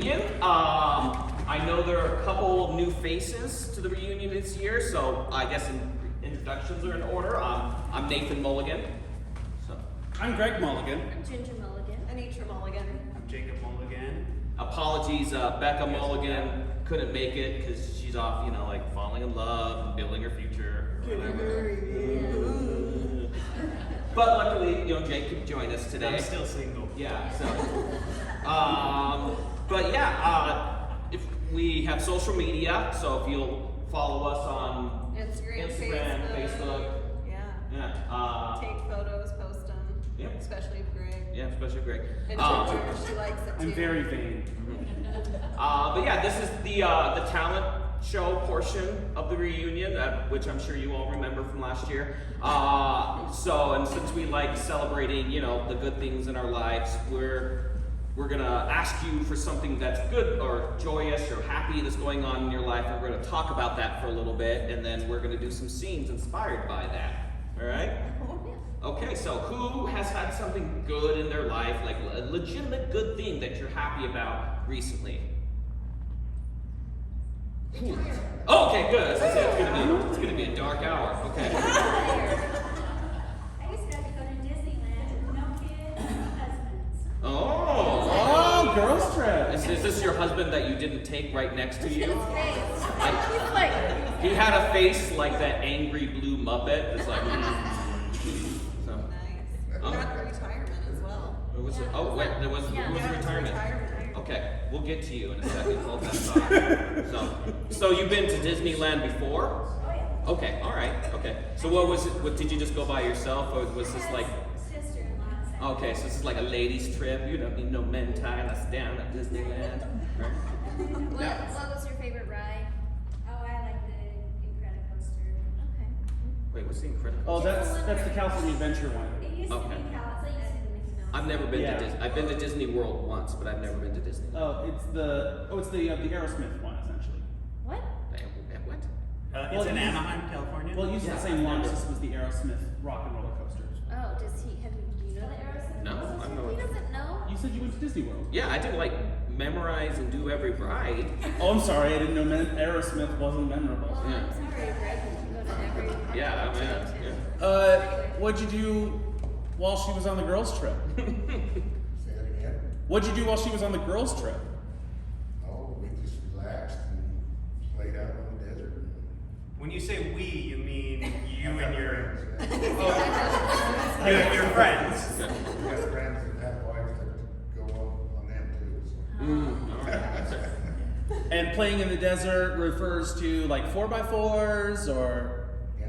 I know there are a couple new faces to the reunion this year, so I guess introductions are in order. I'm Nathan Mulligan. So. I'm Greg Mulligan. I'm Ginger Mulligan. Anitra Mulligan. I'm Jacob Mulligan. Apologies, Becca Mulligan couldn't make it because she's off, like falling in love and building her future. Or whatever. But luckily, Jake could join us today. I'm still single. Yeah, so. If we have social media, so if you'll follow us on Instagram, Facebook. Yeah. Take photos, post them. Yep. Especially of Greg. Yeah, especially Greg. And Ginger, she likes it too. I'm very vain. This is the talent show portion of the reunion, which I'm sure you all remember from last year. And since we like celebrating, the good things in our lives, we're gonna ask you for something that's good or joyous or happy that's going on in your life. And we're gonna talk about that for a little bit, and then we're gonna do some scenes inspired by that. All right? Okay, so who has had something good in their life, like a legitimate good thing that you're happy about recently? Oh, okay, good. As I said, it's gonna be a dark hour. Okay. I used to have to go to Disneyland with no kids, no husbands. Oh, girls trip. Is this your husband that you didn't take right next to you? His face. He had a face like that angry blue Muppet. It's like. So. Nice. We got the retirement as well. Who was it? Oh, wait, who was the retirement? Retirement. Okay, we'll get to you in a second. Hold that thought. So you've been to Disneyland before? Oh yeah. Okay, all right, okay. So what was it? What, did you just go by yourself, or was this like? Sister-in-law. Okay, so this is like a ladies' trip. You don't need no men tying us down at Disneyland. Right? What was your favorite ride? Oh, I like the Incredicoaster. Okay. Wait, what's the Incredible? Oh, that's the California Adventure one. It used to Okay. be California. I've never been Yeah. to Disney. I've been to Disney World once, but I've never been to Disney. It's the Aerosmith one essentially. What? What? It's in Anaheim, California. Well, it used the same launch. This was the Aerosmith Rock and Roller Coaster. Oh, do you know the Aerosmith? No, I'm He not. doesn't know? You said you went to Disney World. Yeah, I didn't memorize and do every ride. Oh, I'm sorry. I didn't know Aerosmith wasn't memorable. Well, Yeah. I'm sorry, Greg. You go to every... Yeah, man. What'd you do while she was on the girls' trip? Say that again? What'd you do while she was on the girls' trip? Oh, we just relaxed and played out on the desert. When you say we, you mean you and your We your friends. got friends that have wives that go on them too. All right. And playing in the desert refers to like 4x4s or. Yeah.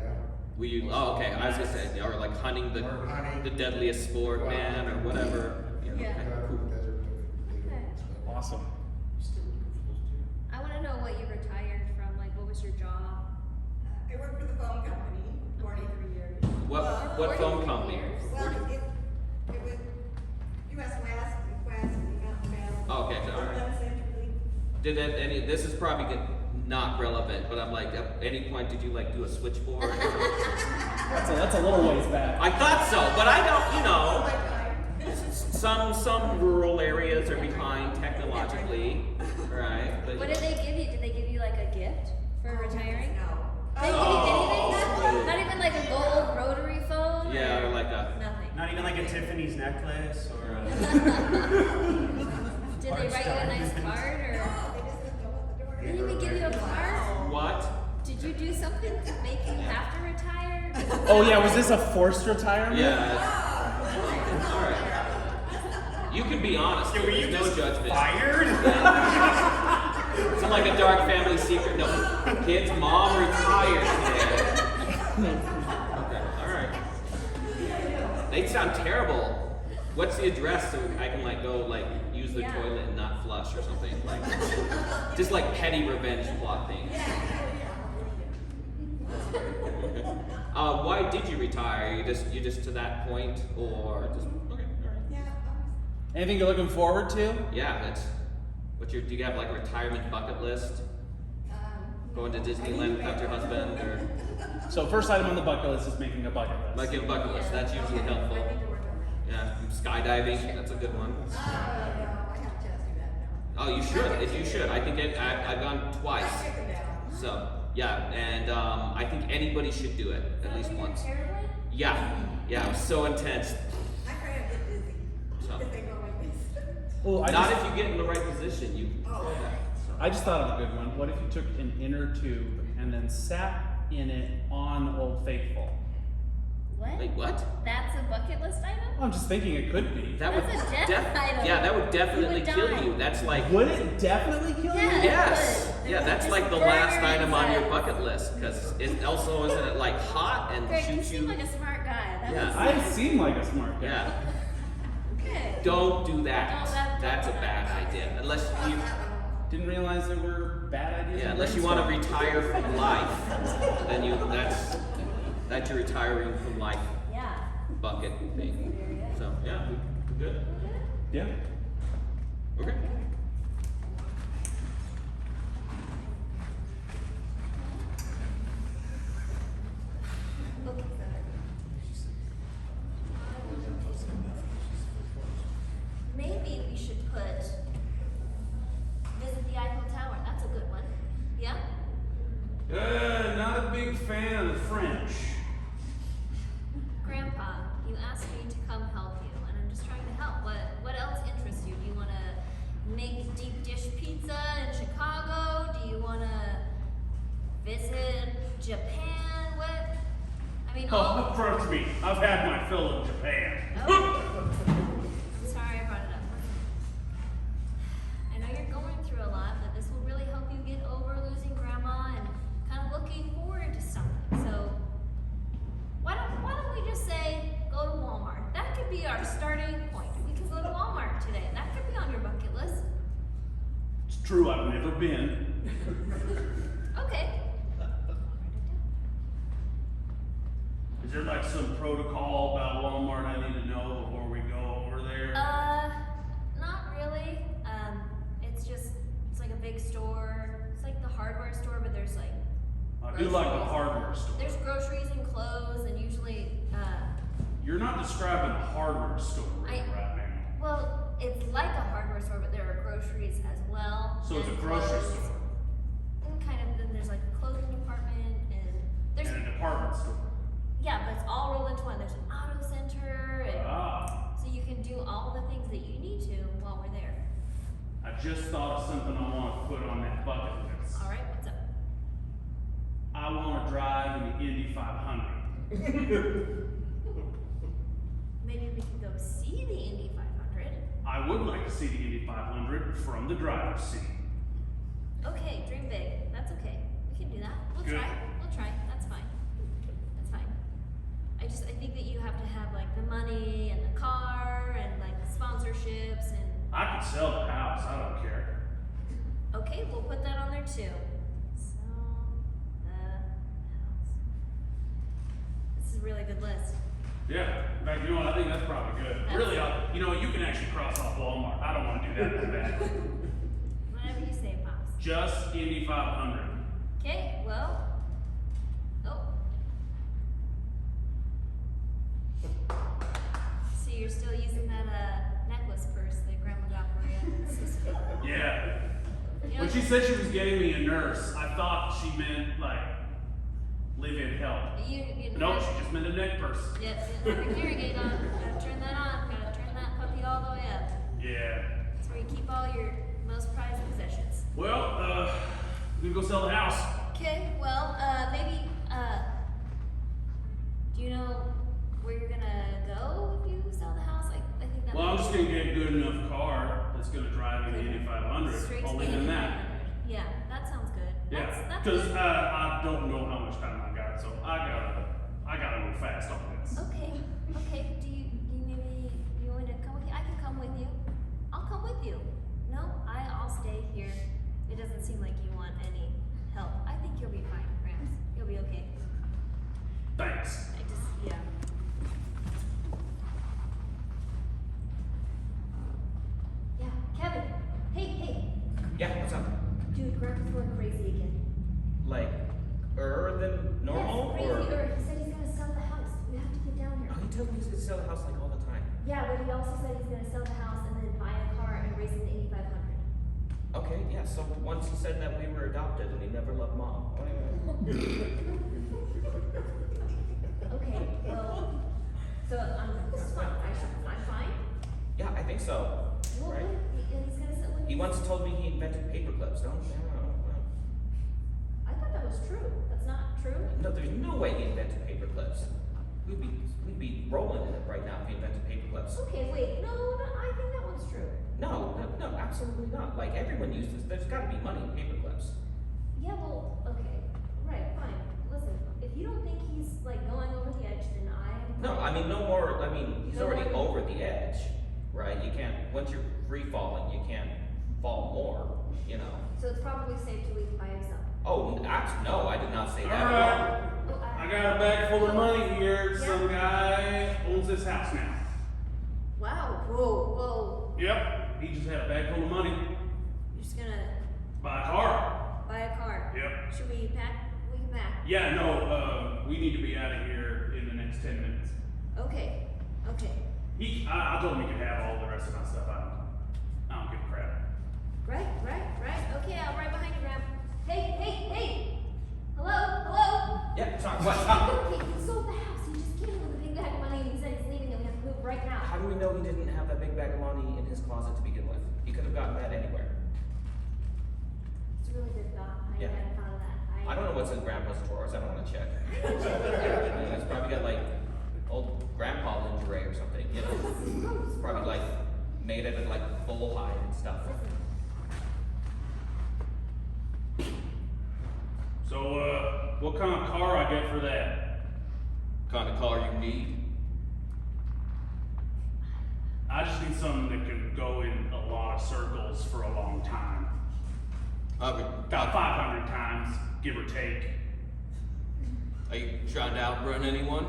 Okay. I was gonna say, or like hunting Or hunting. the deadliest sport, man, or whatever. Yeah. Go out to the desert. Okay. Awesome. I want to know what you retired from. Like, what was your job? I worked for the phone company 43 years. What phone company? Well, it was US West and Quest and Mountain Valley. Oh, okay, so, all right. Did that this is probably not relevant, but I'm like, at any point did you do a switchboard? That's a little ways back. I thought so, but I don't, some rural areas are behind technologically, right? But, What did they give you? Did they give you like a gift for retiring? No. They didn't give you anything? Not even like a gold rotary phone? Yeah, or like Nothing. Not even like a Tiffany's necklace or a Did they write you a nice card or? They just didn't go out the door. They didn't even give you a card? what? Did you do something to make you have to retire? Oh yeah, was this a forced retirement? Yeah. All right. You can be honest. Were you There's no just judgment. fired? It's like a dark family secret. No, kid's mom retired today. Okay, all right. They sound terrible. What's the address so I can go use the toilet and not flush or something just like petty revenge plot things. Why did you retire? You just to that point or just okay? All right. Yeah. Anything you're looking forward to? Yeah, that's. Do you have a retirement bucket list? Going to Disneyland without your husband, or So first item on the bucket list is making a bucket list. a bucket list? That's usually helpful. I need to work on that. Yeah, skydiving. That's a good one. No, I have to do that now. Oh, you should. You should. I think I've gone I twice. took it down. So yeah, and I think anybody should do it at least once. Heroin? Yeah, yeah. It was so intense. My crab get dizzy. So. If they go like this. Well, Not if you get in the right position. You. Oh. I just thought of a good one. What if you took an inner tube and then sat in it on Old Faithful? What? Wait, what? That's a bucket list item? I'm just thinking it could be. That That's would a death item. Yeah, that would definitely You would kill die. you. That's like. Would it definitely kill you? Yeah. Yes. It would. Yeah, that's Just like the burn last your item on your insides. bucket list because it also isn't it like hot and Greg, you shoots seem you. like a smart guy. That Yeah. was I seem like a smart guy. Yeah. okay. Don't do that. No, that- That's a don't do bad that. idea. Unless Cross you. that one off. Didn't realize there were bad ideas. Yeah, in unless you want to brainstorming. retire from life, then that's your retiring from life Yeah. bucket thing. So yeah, we good. Yeah. Okay. Okay. Maybe we should put visit the Eiffel Tower. That's a good one. Yeah? Not a big fan of the French. Grandpa, you asked me to come help you, and I'm just trying to help. What else interests you? Do you want to make deep dish pizza in Chicago? Do you want to visit Japan? What? I mean, all. trust me, I've had my fill of Japan. Oh. I'm sorry I brought it up. I know you're going through a lot, but this will really help you get over losing grandma and kind of looking forward to something. So why don't we just say go to Walmart? That could be our starting point. We could go to Walmart today. That could be on your bucket list. It's true, I've never been. Okay. Is there like some protocol about Walmart I need to know before we go over there? Not really. It's like a big store. It's like the hardware store, but there's like I do like the groceries. hardware store. There's groceries and clothes, and usually, You're not describing a hardware store right now. well, it's like a hardware store, but there are groceries as well. So it's a and grocery clothes. store And kind of, then there's like a clothing department, and there's, and a department store. yeah, but it's all rolled into one. There's an auto center, and Ah, so you can do all the things that you need to while we're there. I just thought of something I want to put on that bucket list. All right, what's up? I want to drive in the Indy 500. Maybe we can go see the Indy 500. I would like to see the Indy 500 from the driver's seat. Okay, dream big. That's okay. We can do that. We'll Good. try. We'll try. That's fine. That's fine. I think that you have to have like the money and the car and like the sponsorships and. I could sell the house, I don't care. Okay, we'll put that on there too. Sell the house. This is a really good list. Yeah, in fact, you know what, I think that's probably good. That's- Really, you know, you can actually cross off Walmart. I don't want to do that bad. Whatever you say, Pops. Just Indy 500. Okay, well. Oh. So you're still using that necklace purse that Grandma got for you. This is- Yeah. you know, When she said she was getting me a nurse, I thought she meant like live-in help. you No, she just meant a neck purse. Yep, have your hearing aid on. Gotta turn that on. Gotta turn that puppy all the way up. Yeah. That's where you keep all your most prized possessions. Well, we gonna go sell the house. Okay, well, maybe, do you know where you're gonna go if you sell the house? I think that Well, I'm might just be gonna get a good enough car that's gonna drive me the Indy 500. straight to Only the than Indy that. 500. Yeah, that sounds good. Yeah, That's because good. I don't know how much time I got, so I gotta move fast on this. Okay, do you maybe, you want to come with me? I can come with you. I'll come with you. No, I'll stay here. It doesn't seem like you want any help. I think you'll be fine, Gramps. You'll be okay. Thanks. Yeah. Yeah, Kevin. Hey. Yeah. What's up? Dude, Gramps is going crazy again. Like, than normal Yes, or? crazy. He said he's gonna sell the house. We have to get down here. Oh, he tells me he's gonna sell the house like all the time. Yeah, but he also said he's gonna sell the house and then buy a car and race in the Indy 500. Okay, yeah, so once he said that we were adopted and he never loved mom. Okay, well, so this is fine. I'm fine. Yeah, I think so. Well, Right? he's gonna sit with He me. once told me he invented paper clips. No. I thought that was true. That's not true. No, there's no way he invented paper clips. We'd be rolling in it right now if he invented paper clips. Okay, wait. No, I think that one's true. No, absolutely not. Like everyone uses, there's got to be money in paper clips. Yeah, well, okay, right, fine. Listen, if you don't think he's like going over the edge, then I'm. No, I mean no more. I mean he's No already more. over the edge, right? You can't once you're free falling, you can't fall more. You know. So it's probably safe to leave by himself. Oh, no, I did not say that. All right. Oh, I got a bag full of money here. Yeah. Some guy owns this house now. Wow. Whoa. Yep. He just had a bag full of money. You're just gonna Buy a car. buy a car. Yep. Should we pack? We can pack. Yeah, no, we need to be out of here in the next 10 minutes. Okay. I told him he could have all the rest of my stuff. I don't give a crap. Right. Okay, I'll right behind you, Graham. Hey. Hello. Yeah, sorry. What? Okay, he sold the house. He just came with a big bag of money and he said he's leaving and we have to move right now. How do we know he didn't have that big bag of money in his closet to begin with? He could have gotten that anywhere. It's a really good thought. I Yeah. hadn't thought of that. I don't know what's in Grandpa's drawers. I don't want to check. It's probably got like old grandpa lingerie or something. You know, it's probably like made out of like bull hide and stuff. So, what kind of car I get for that? Kind of car you need. I just need something that can go in a lot of circles for a long time. About 500 times, give or take. Are you trying to outrun anyone?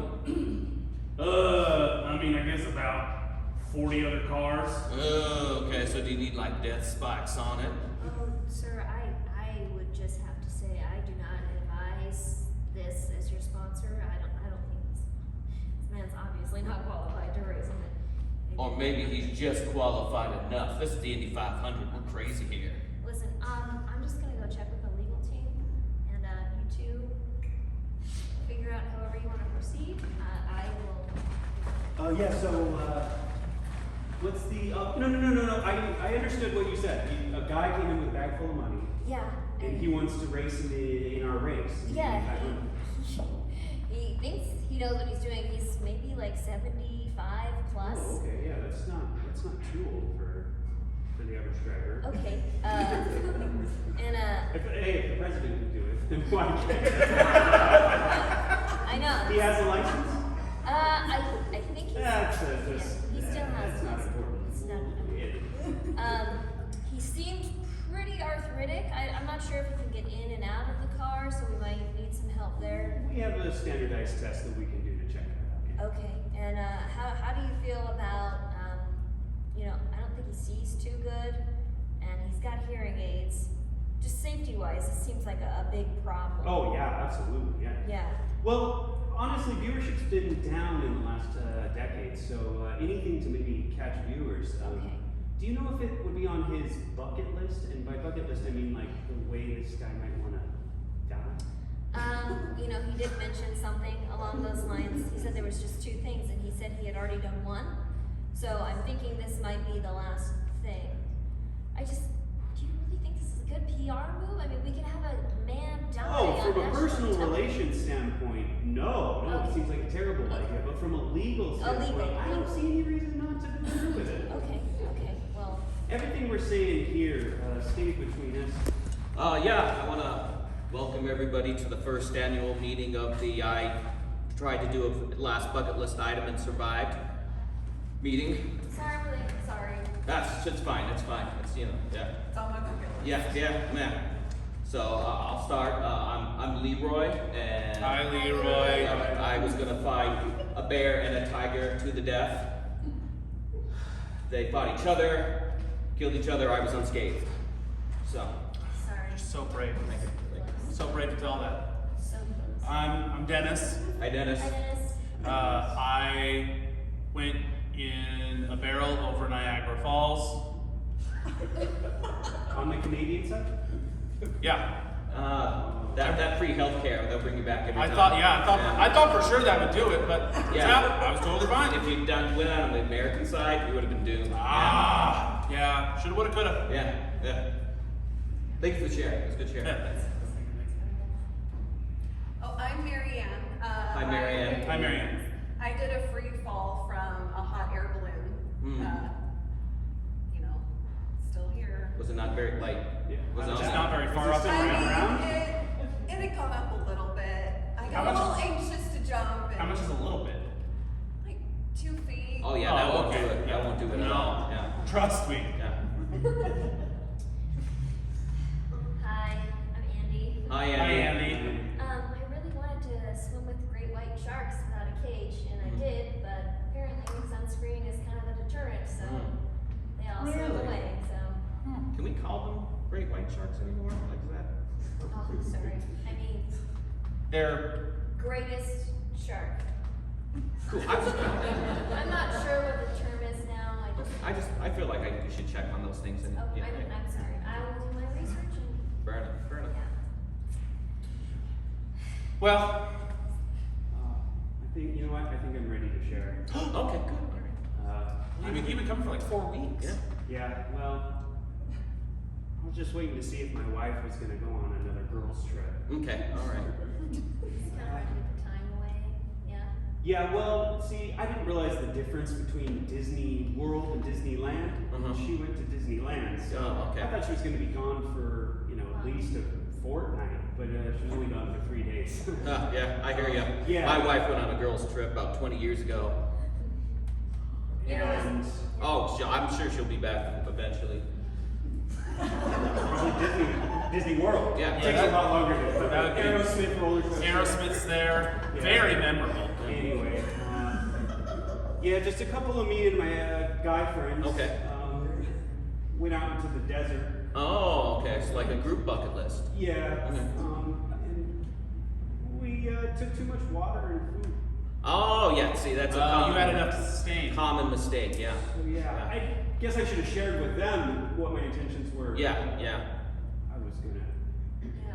I guess about 40 other cars. Oh, okay. So do you need like death spikes on it? Oh, sir, I would just have to say I do not advise this as your sponsor. I don't think this man's obviously not qualified to race in it. Or maybe he's just qualified enough. This is the Indy 500. We're crazy here. Listen, I'm just gonna go check with the legal team, and you two figure out however you want to proceed. I will. What's the, no, I understood what you said. A guy came in with a bag full of money, Yeah. and he wants to race in our race. Yeah. He thinks he knows what he's doing. He's maybe like 75 plus. Oh, okay, yeah, that's not too old for the average driver. Okay. And If the president can do it, then why can't I know. he? Has a license? I think he's. That's he still has. that's not his- important. It's not. He seemed pretty arthritic. I'm not sure if he can get in and out of the car, so we might need some help there. We have a standardized test that we can do to check that out. Okay. And how do you feel about I don't think he sees too good, and he's got hearing aids. Just safety-wise, it seems like a big problem. Oh yeah, absolutely, yeah. Yeah. Well, honestly, viewership's been down in the last decade, so anything to maybe catch viewers. Okay. Do you know if it would be on his bucket list? And by bucket list, I mean like the way this guy might want to die. He did mention something along those lines. He said there was just two things, and he said he had already done one. So I'm thinking this might be the last thing. Do you really think this is a good PR move? I mean, we could have a man die Oh, on from a national personal television. relations standpoint, no, Okay. it seems like a terrible idea. But from a legal standpoint, legal. I don't see any reason not to go through with it. Okay, well, Everything we're saying here stayed between us. Yeah, I want to welcome everybody to the first annual meeting of the I tried to do a last bucket list item and survived meeting. sorry. It's fine. It's yeah. It's on my bucket list. Yeah. So I'll start. I'm Leroy, and Hi, Leroy. I was gonna fight a bear and a tiger to the death. They fought each other, killed each other. I was unscathed. So. Sorry. You're so brave. So brave to tell that. So close. I'm Dennis. Hi, Dennis. Hi, Dennis. I went in a barrel over Niagara Falls. On the Canadian side? Yeah. That free healthcare, they'll bring you back every time. I thought for sure that would do it, but Yeah. I was totally fine. If you'd went out on the American side, you would have been doomed. Yeah. Shoulda, woulda, coulda. Yeah. Thank you for sharing. It was a good share. Yeah. Oh, I'm Marianne. Hi, Marianne. Hi, Marianne. I did a free fall from a hot air balloon. Still here. Was it not very like? Yeah. Was it Just on- not very far Is off it the still ground. around? It had gone up a little bit. I How got a much little is- anxious to jump. And How much is a little bit? Like 2 feet. Oh yeah, that Oh, won't okay. do it. That won't do it at No. all. Yeah. Trust me. Yeah. Hi, I'm Andy. Hi, Hi, Andy. Andy. I really wanted to swim with great white sharks without a cage, and I did, but apparently sunscreen is kind of a deterrent, so they all swim Really? away. So, Can we call them great white sharks anymore? Like that? oh, sorry. I mean, They're greatest shark. Cool. I'm not sure what the term is now. I feel like we should check on those things and Oh, yeah. I'm sorry. I will do my research and Fair enough. Fair enough. yeah. well. I think, you know what, I think I'm ready to share. Okay. Good. You've been coming for like 4 weeks. Yeah. Yeah, well, I was just waiting to see if my wife was gonna go on another girls' trip. Okay. All right. Just kind of ready to get the time away. Yeah. Yeah, well, see, I didn't realize the difference between Disney World and Disneyland. Uh-huh. She went to Disneyland, so Oh, okay. I thought she was gonna be gone for, at least a fortnight, but she was only gone for 3 days. Yeah, I hear you. Yeah. My wife went on a girls' trip about 20 years ago. And I'm sure she'll be back eventually. probably Disney World. Yeah. It takes a lot longer to That would be- Aerosmith roller coaster. Aerosmith's there. Yeah. Very memorable. Anyway, yeah, just a couple of me and my guy friends. Okay. Went out into the desert. Oh, okay. So like a group bucket list. Yeah. Okay. And we took too much water and food. Oh, yeah. See, that's a You common, had enough to sustain. common mistake. Yeah. So yeah, I guess I should have shared with them what my intentions were. Yeah. I was gonna. Yeah.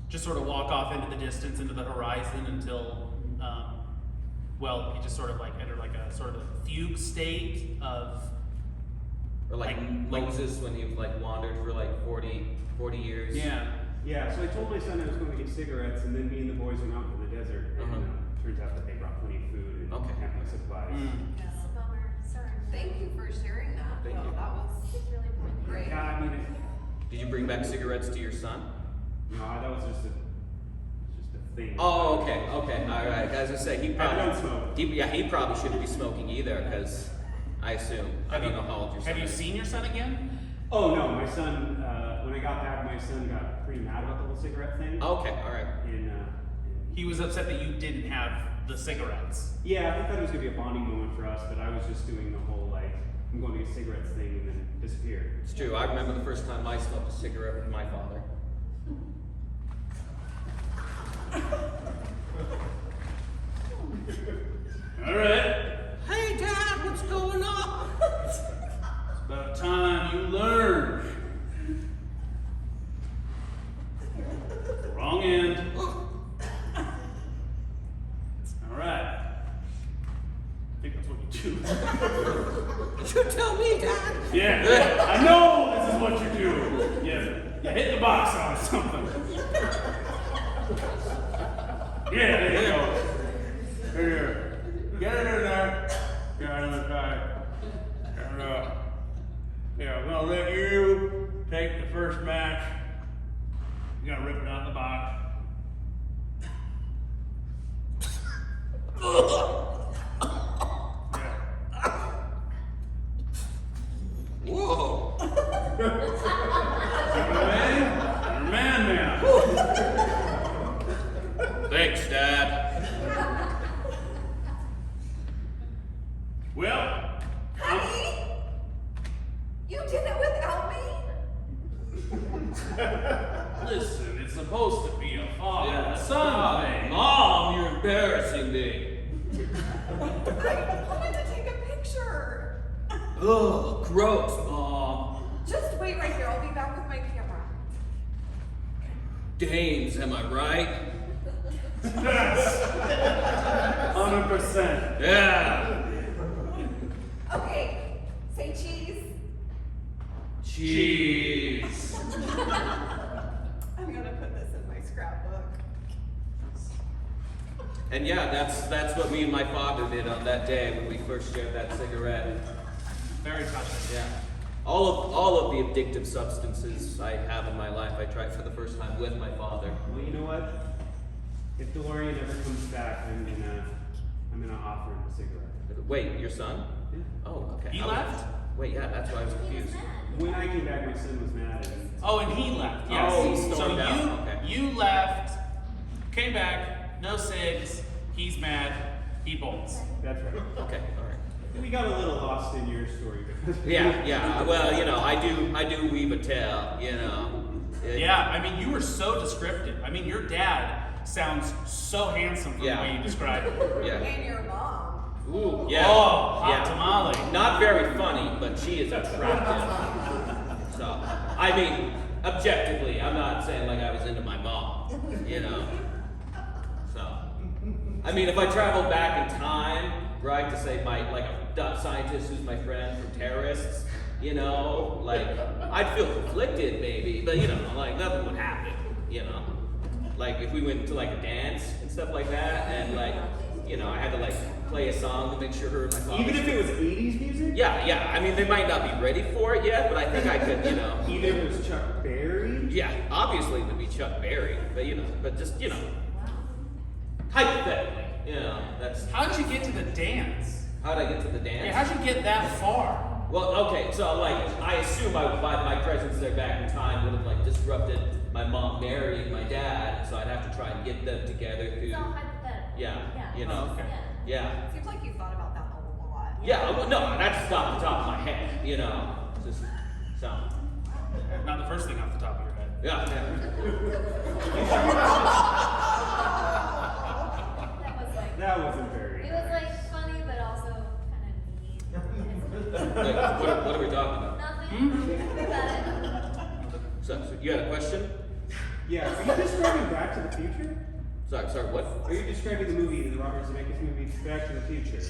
Just sort of walk off into the distance, into the horizon until, you just sort of like enter like a sort of a fugue state of. Or like Moses when he like wandered for like 40 years. Yeah, so I told my son I was going to get cigarettes, and then me and the boys went out to the desert, and Uh-huh. turns out that they brought plenty of food and Okay. camping supplies. It's a bummer. Sorry. Thank you for sharing that. Thank you. That was It's really important. great. Yeah, I mean, Did you bring back cigarettes to your son? no, that was just a thing. Oh, okay. All right. As I say, he I probably don't smoke. he probably shouldn't be smoking either, because I assume I don't know how old your son Have you is. seen your son again? Oh no, my son. When I got back, my son got pretty mad about the whole cigarette thing. Okay. All right. He was upset that you didn't have the cigarettes. Yeah, I thought it was gonna be a bonding moment for us, but I was just doing the whole like I'm going to get cigarettes thing and then disappeared. It's true. I remember the first time I smoked a cigarette with my father. All right. Hey, Dad, what's going on? It's about time you learn. Wrong end. All right. I think that's what you do. You tell me, Dad. Yeah, I know this is what you do. You hit the box on something. Yeah, there you go. Here. Get it in there. Get it in the bag. And, yeah, I'm gonna let you take the first match. You gotta rip it out of the box. Whoa. You're a man. Thanks, Dad. Well, Honey, you did it without me? listen, it's supposed to be a father and son thing. Mom, you're embarrassing me. I wanted to take a picture. Ugh, gross, Mom. Just wait right here. I'll be back with dames, am I right? 100%. Yeah. Okay, say cheese. Cheese. I'm gonna put this in my scrapbook. And yeah, that's what me and my father did on that day when we first shared that cigarette. Very touching. Yeah. All of the addictive substances I have in my life, I tried for the first time with my father. Well, you know what? If DeLorean ever comes back, I'm gonna offer him a cigarette. Wait, your son? Yeah. Oh, okay. He I was- left? Wait, yeah, that's why I was He was confused. mad. When I came back, my son was mad at me. Oh, and he left. Yes. Oh, he so stormed out. you Okay. you left, came back, no cigs. He's mad. He bolts. That's right. Okay, all right. We got a little lost in your story. Yeah. Well, you know, I do weave a tale. You know. Yeah, I mean, you were so descriptive. I mean, your dad sounds so handsome from Yeah. the way you described it. Yeah. And your mom. Ooh. Yeah. Oh, hot yeah. tamale. Not very funny, but she is attractive. So, I mean, objectively, I'm not saying like I was into my mom. You know. So, I mean, if I traveled back in time, right, to say like a scientist who's my friend from terrorists, you know, like I'd feel conflicted maybe, but you know, like nothing would happen. You know, like if we went to like a dance and stuff like that, and like, you know, I had to like play a song to make sure her and my father. Even if it was 80s music? Yeah. I mean, they might not be ready for it yet, but I think I could, you know. Even if it was Chuck Berry? Yeah, obviously it would be Chuck Berry, but you know, but just, you know, hypothetically, you know, that's. How did you get to the dance? How'd I get to the dance? Yeah, how'd you get that far? Well, okay, so like, I assume my presence there back in time would have like disrupted my mom marrying my dad, so I'd have to try and get them together through. It's all hypothetical. Yeah, you know. Okay. Yeah. Seems like you thought about that a lot. Yeah, well, no, that's just off the top of my head, you know. Just so. Not the first thing off the top of your head. Yeah. That was like, That wasn't very. it was like funny, but also kind of mean. Like, what are we talking about? Nothing. Got it. So you had a question? Yeah, are you describing Back to the Future? Sorry, what? Are you describing the movie, the Robert Zemeckis movie, Back to the Future?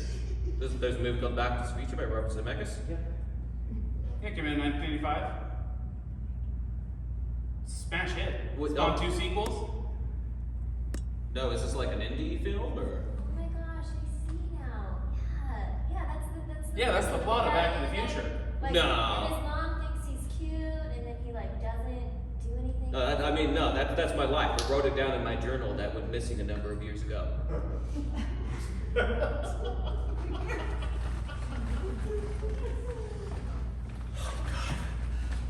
There's a movie called Back to the Future by Robert Zemeckis? Yeah. Yeah, came in 1985. Smash hit. What- It's on 2 sequels. No, is this like an indie film or? Oh my gosh, I see now. Yeah, that's the. Yeah, that's the plot of Back to the guy Future. Like, No. And his mom thinks he's cute, and then he like doesn't do anything. No, that's my life. I wrote it down in my journal that went missing a number of years ago.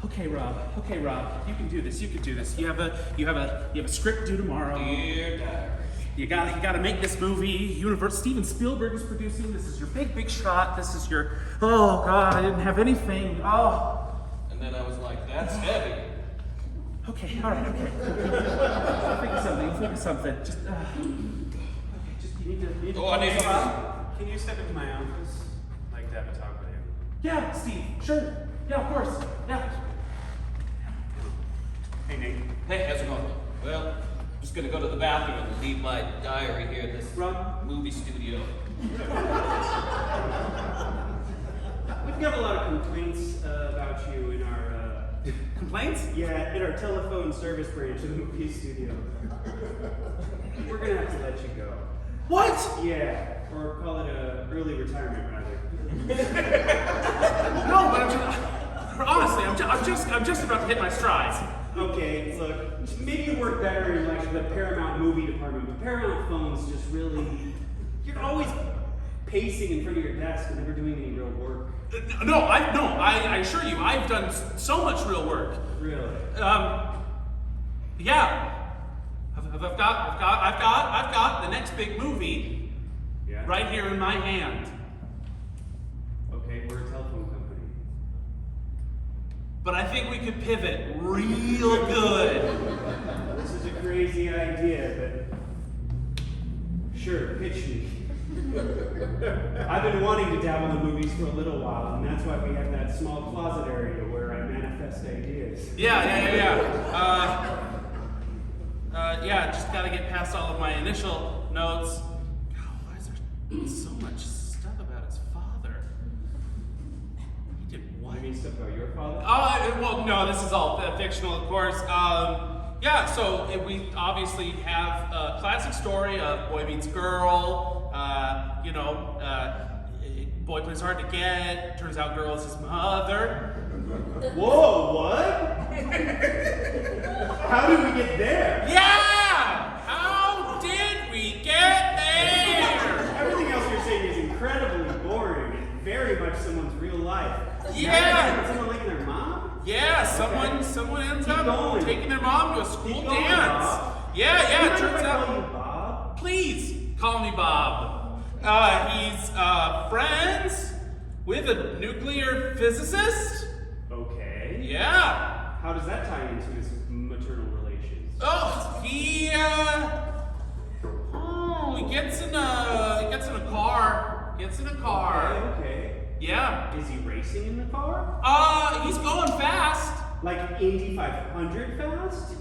Okay, Rob. You can do this. You can do this. You have a script due tomorrow. Dear diary. You gotta make this movie. Steven Spielberg is producing. This is your big shot. This is your. Oh God, I didn't have anything. Oh. And then I was like, that's heavy. Okay. All right. Okay. Think of something. Just. Okay. Just you need to. Oh, I need to. Can you step into my office? I'd like to have a talk with you. Yeah, Steve. Sure. Yeah, of course. Yeah. Hey, Nate. Hey, how's it going? Well, I'm just gonna go to the bathroom and leave my diary here in this Rob? movie studio. We've got a lot of complaints about you in our. Complaints? Yeah, in our telephone service branch of the movie studio. We're gonna have to let you go. What? Yeah, or call it a early retirement, rather. No, but honestly, I'm just about to hit my stride. Okay, look, maybe you work better in like the Paramount movie department, but Paramount phones just really, you're always pacing in front of your desk and never doing any real work. No, I assure you, I've done so much real work. Really? Yeah. I've got the next big movie Yeah. right here in my hand. Okay, we're a telephone company. But I think we could pivot real good. This is a crazy idea, but sure, pitch me. I've been wanting to dabble in movies for a little while, and that's why we have that small closet area where I manifest ideas. Yeah. just gotta get past all of my initial notes. God, why is there so much stuff about his father? He did what? You mean stuff about your father? Well, no, this is all fictional, of course. Yeah, so we obviously have a classic story of boy meets girl, boy plays hard to get, turns out girl is his mother. Whoa, what? How did we get there? Yeah! How did we get there? Everything else you're saying is incredibly boring and very much someone's real life. Yeah. Someone liking their mom? Yeah, someone ends Keep up going. taking their mom to a school Keep going, dance. Bob. Yeah, it Do you turns mind if I call you out. Bob? Please call me Bob. He's friends with a nuclear physicist. Okay. Yeah. How does that tie into his maternal relations? Oh, he gets in a car. Gets in a car. Okay. Yeah. Is he racing in the car? He's going fast. Like Indy 500 fast?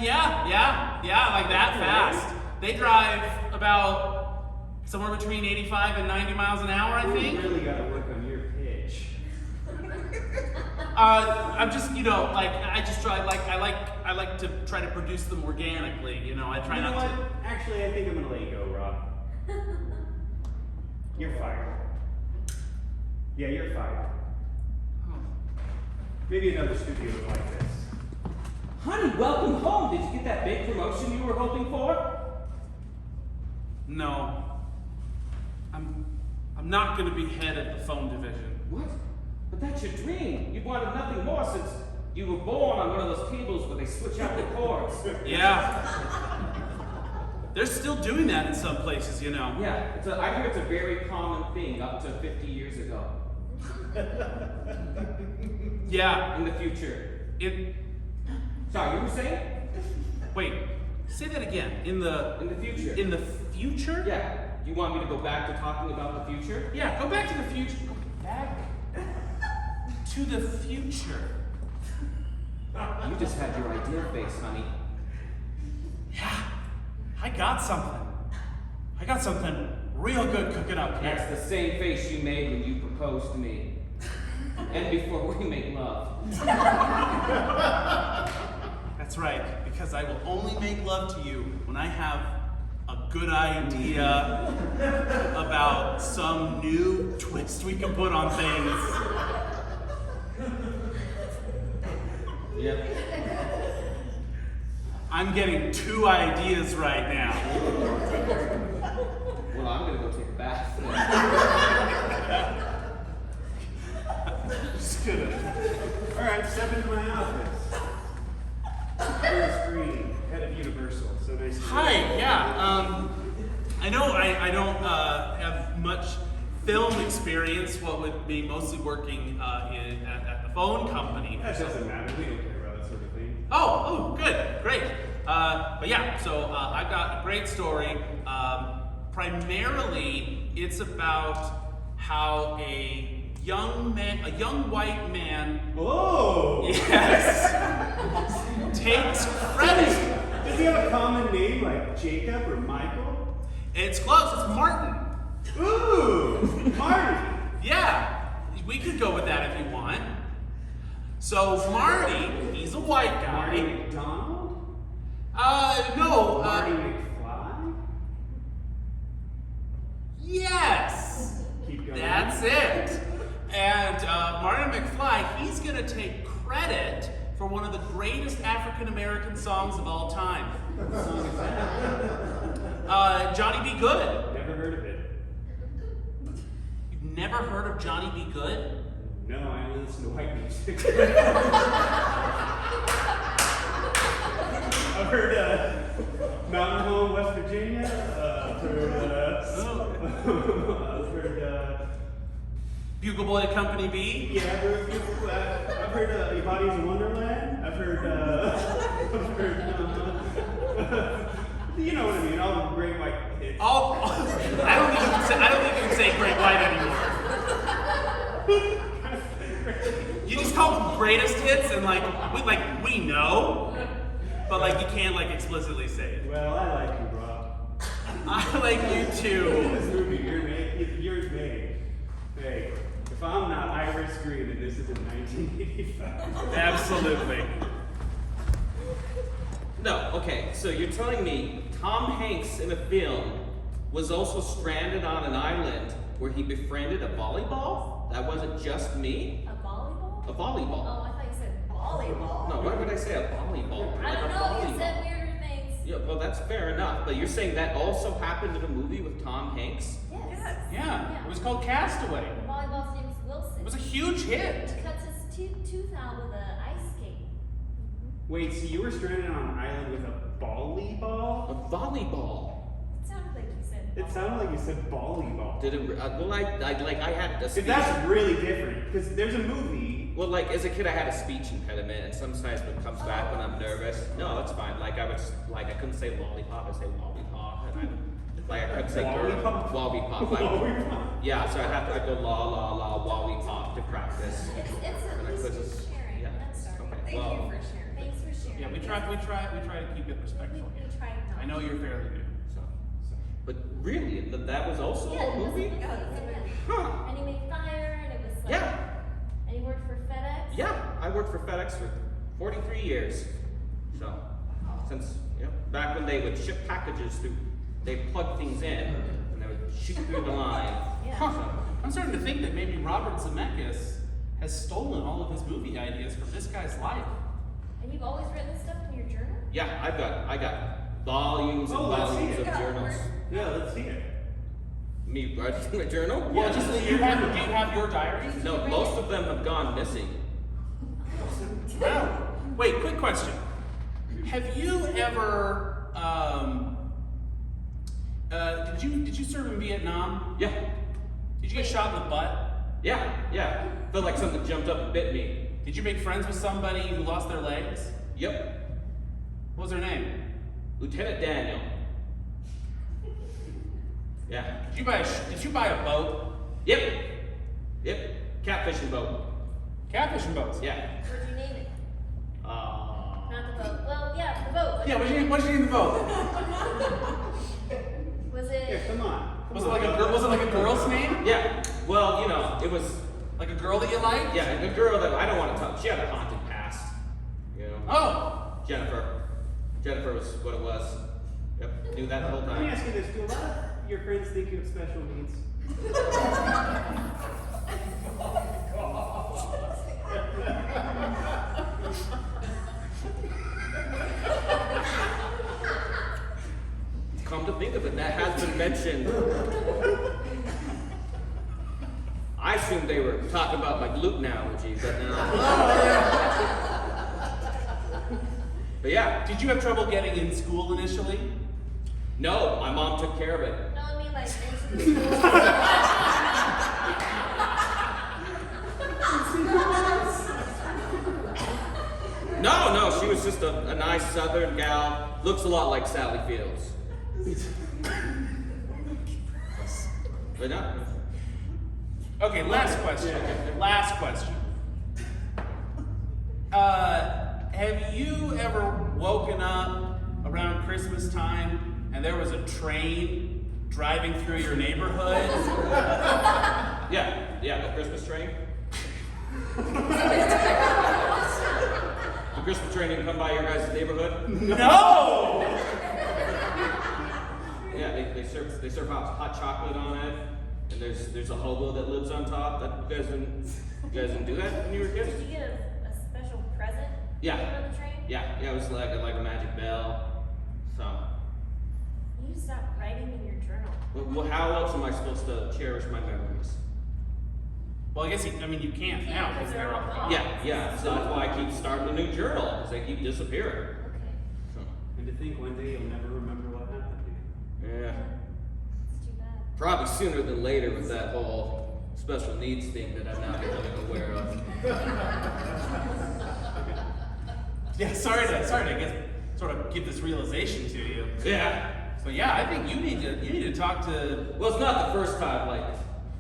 Yeah, like that fast. They drive about somewhere between 85 and 90 miles an hour, I You think. really gotta work on your pitch. I'm just, I like to try to produce them organically, I try You know not what? to. Actually, I think I'm gonna let you go, Rob. You're fired. Yeah, you're fired. Maybe another studio like this. Honey, welcome home. Did you get that big promotion you were hoping for? No. I'm not gonna be head of the phone division. What? But that's your dream. You wanted nothing more since you were born on one of those tables where they switch out the cords. Yeah. They're still doing that in some places, Yeah, I hear it's a very common thing up to 50 years ago. Yeah. In the future. Sorry, you were saying? Wait, say that again. In the future. In the future? Yeah. You want me to go back to talking about the future? Yeah, go back to the future. Go back to the future. You just had your idea face, honey. Yeah, I got something real good cooking up here. That's the same face you made when you proposed to me. And before we make love. That's right, because I will only make love to you when I have a good idea about some new twist we can put on things. Yep. I'm getting 2 ideas right now. Well, I'm gonna go take a bath. Just gonna. Alright, step into my office. First screen, head of Universal. So nice to meet you. Hi, yeah. I know I don't have much film experience, what would be mostly working at the phone company. That doesn't matter. We don't care about that sort of thing. Oh, good, great. But yeah, so I've got a great story. Primarily, it's about how a young white man, Oh! yes, takes credit. Does he have a common name like Jacob or Michael? It's close. It's Martin. Ooh! Marty! Yeah, we could go with that if you want. So Marty, he's a white guy. Marty McDonald? No. Marty McFly? Yes. Keep going. That's it. And Marty McFly, he's gonna take credit for one of the greatest African American songs of all time. What song is that? Johnny Be Good. Never heard of it. You've never heard of Johnny Be Good? No, I only listen to white music. I've heard Mountain Home, West Virginia. I've heard Bugle Boy Company B. yeah, I've heard Your Body's a Wonderland. I've heard you know what I mean, all the great white hits. I don't think you can say Great White anymore. You just call them greatest hits and we know. But like you can't like explicitly say it. Well, I like you, bro. I like you too. This movie yours made. Hey, if I'm not Iris Green and this is in 1985. Absolutely. No, okay, so you're telling me Tom Hanks in a film was also stranded on an island where he befriended a volleyball? That wasn't just me? A volleyball? A volleyball. Oh, I thought you said volleyball. No, why would I say a volleyball? I Like don't a know, you volleyball. said weirder things. Yeah, well, that's fair enough. But you're saying that also happened in a movie with Tom Hanks? Yes. Yeah. It was called Castaway. The volleyball's name is Wilson. It was a huge hit. He cuts his tooth out with an ice skate. Wait, so you were stranded on an island with a volleyball? A volleyball. It sounded like you said It sounded like you said volleyball. Did it? Well, I had a speech. That's really different because there's a movie. Well, like as a kid, I had a speech impediment, and sometimes when it comes back when I'm nervous. No, it's fine. Like I couldn't say lollipop, I'd say lollipop, and I couldn't say Lollipop? lollipop. Lollipop? Yeah, so I'd go la la la lollipop to practice. It's And at I least couldn't- just sharing. yeah, That's all. okay. Thank Well, you for sharing. Thanks for sharing. Yeah, we try to keep it respectful We here. tried not. I know you're fairly new. But really, that was also Yeah, a it was movie? a Huh. And he made fire, and it was like. Yeah. And he worked for FedEx. Yeah, I worked for FedEx for 43 years. So, since, back when they would ship packages through, they'd plug things in, and they would shoot through the line. Yeah. Huh. I'm starting to think that maybe Robert Zemeckis has stolen all of his movie ideas from this guy's life. And you've always written stuff in your journal? Yeah, I got volumes and Oh, let's see volumes it. of journals. Yeah, let's see it. Me writing my journal? Well, just do you have your diary? No, most of them have gone missing. Wow. Wait, quick question. Have you ever did you serve in Vietnam? Yeah, Did you get shot in the butt? yeah. Felt like something jumped up and bit me. Did you make friends with somebody who lost their legs? Yep, What was their name? Lieutenant Daniel. Yeah. Did you buy a boat? Yep. Catfishing boat. Catfishing boats. Yeah. What'd you name it? Uh, Not the boat. Well, yeah, the boat. Yeah, what did you name the boat? Was Yeah, it? come on. Was it like a girl? Was it like a girl's name? yeah. Well, it was Like a girl that you liked? yeah, a girl that I don't want to talk. She had a haunted past. Oh. Jennifer. Jennifer was what it was. Yep. Knew that the whole Let me time. ask you this: do a lot of your friends think you have special needs? Come to think of it, that has been mentioned. I assumed they were talking about my gluten allergy, but no. But yeah, Did you have trouble getting in school initially? no, my mom took care of it. No, I mean like into the school. No, she was just a nice southern gal. Looks a lot like Sally Fields. But no. Okay, last question. Last question. Have you ever woken up around Christmas time and there was a train driving through your neighborhood? Yeah, the Christmas train. The Christmas train didn't come by your guys' neighborhood? No! Yeah, they serve hot chocolate on it, and there's a hobo that lives on top. That you guys didn't do that when you were kids? Did you get a special present? Yeah. On the train? Yeah, it was like a magic bell. So, You need to stop writing in your journal. well, how else am I supposed to cherish my memories? Well, I guess you can't now because they're all gone. Yeah. So that's why I keep starting a new journal because they keep disappearing. Okay. So, And to think one day you'll never remember what happened to you. yeah. It's too bad. Probably sooner than later with that whole special needs thing that I'm now becoming aware of. Yeah, sorry to guess, sort of give this realization to you. Yeah. So yeah, I think you need to talk to. Well, it's not the first time, like,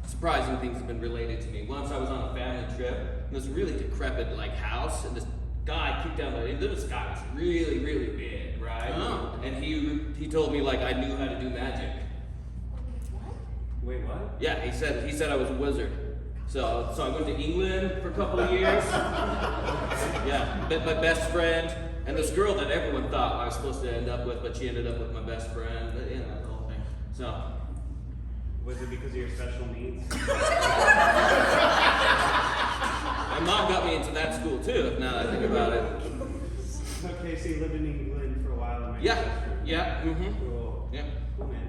surprising things have been related to me. Once I was on a family trip in this really decrepit, like, house in this guy kicked down the. This guy was really, really big, right? Oh. And he told me like I knew how to do magic. What? Wait, what? Yeah, he said I was a wizard. So I went to England for a couple of years. Yeah, met my best friend and this girl that everyone thought I was supposed to end up with, but she ended up with my best friend. But, you know, the whole thing. So. Was it because of your special needs? My mom got me into that school too, now that I think about it. Okay, so you lived in England for a while. And Yeah, yeah, mm-hmm. Cool. Yeah. Cool, man.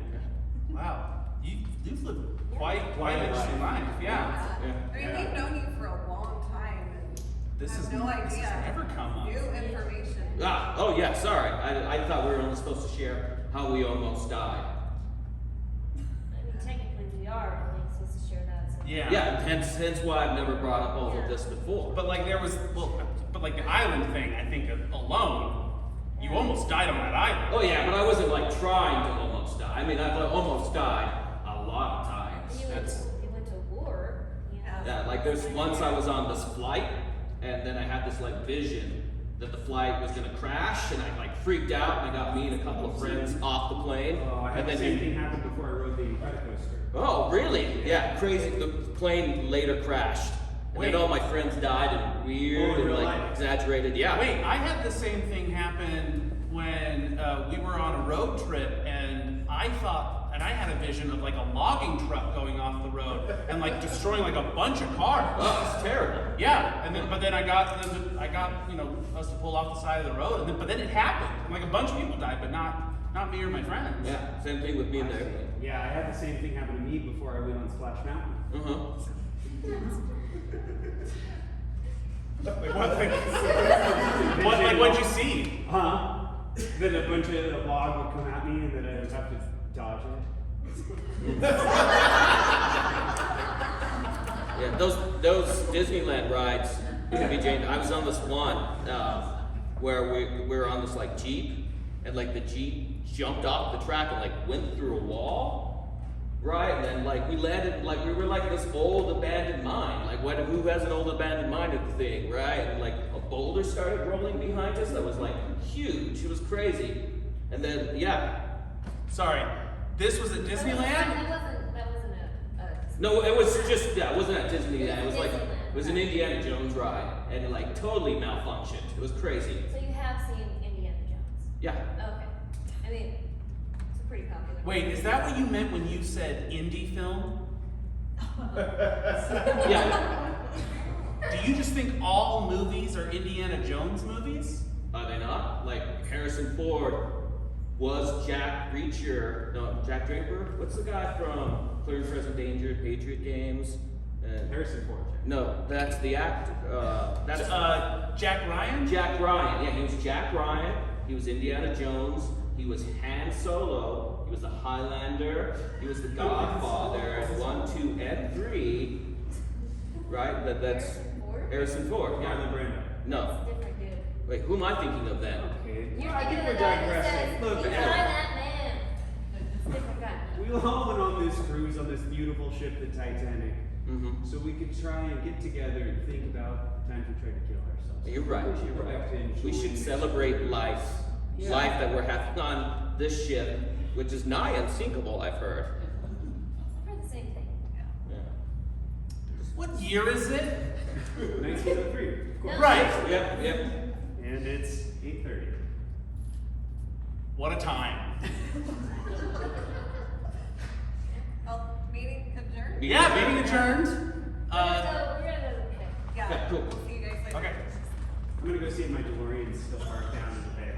Wow, you've lived quite an interesting life. Yeah. Yeah. I mean, we've known you for a long time and This have is no idea. This has never come up. New information. Oh yeah, sorry. I thought we were only supposed to share how we almost died. I mean, technically we are only supposed to share that. So. Yeah. Yeah, hence why I've never brought up all of this before. But like the island thing, I think alone, you almost died on that island. Oh yeah, but I wasn't like trying to almost die. I mean, I've almost died a lot of times. You went to war. You know. Yeah, like there's once I was on this flight, and then I had this like vision that the flight was gonna crash, and I like freaked out, and I got me and a couple of friends off the plane. Oh, I had and the then same thing happen before I rode the roller coaster. Oh, really? Yeah, crazy. The plane later crashed. And Wait. then all my friends died and weird Oh, in and real like life? exaggerated. Yeah. Wait, I had the same thing happen when we were on a road trip, and I had a vision of like a logging truck going off the road and like destroying like a bunch of cars. Oh, it's terrible. Yeah, but then I got us to pull off the side of the road, but then it happened, and like a bunch of people died, but not me or my friends. Yeah, same thing with me and the airplane. Yeah, I had the same thing happen to me before I went on Splash Mountain. What'd you see? Huh? Then a bunch of log would come at me and then I would have to dodge it. Yeah, those Disneyland rides can be dangerous. I was on this one where we were on this like Jeep, and like the Jeep jumped off the track and like went through a wall, right? And then like we landed, like we were like this old abandoned mine. Like who has an old abandoned mine at the thing, right? And like a boulder started rolling behind us that was like huge. It was crazy. And then yeah. Sorry, this was at Disneyland? That wasn't a No, it was just it wasn't at Disneyland. It was like Disneyland. it was an Indiana Jones ride, and it like totally malfunctioned. It was crazy. So you have seen Indiana Jones? Yeah. Okay. I mean, it's a pretty popular. Wait, is that what you meant when you said indie film? Yeah. Do you just think all movies are Indiana Jones movies? Are they not? Like Harrison Ford was Jack Reacher. No, Jack Draper. What's the guy from Clear and Present Danger, Patriot Games? Harrison Ford. No, that's the actor. That's Jack Ryan? Jack Ryan. Yeah, he was Jack Ryan. He was Indiana Jones. He was Han Solo. He was the Highlander. He was the Godfather. 1, 2, and 3. Right? That's Harrison Ford. Yeah. Marlon Brando. No. Different dude. Wait, who am I thinking of then? Okay. You're I think thinking we're of the guy that digressing. says, Look, "He's yeah. not that man." It's a different guy. we all went on this cruise on this beautiful ship, the Titanic. Mm-hmm. So we could try and get together and think about times we tried to kill ourselves. You're right. We should You're go back to right. We enjoying should this. celebrate life. Yeah. Life that we're having on this ship, which is nigh unsinkable, I've heard. I've heard the same thing. Yeah. What year is it? 1903. Of course. No. Right. Yep, yep. And it's 8:30. What a time. Well, meeting adjourned? Yeah, meeting adjourned. We're gonna go. Okay. Yeah. Okay, cool. See you guys later. Okay. I'm gonna go see if my DeLorean's still parked down in the bay.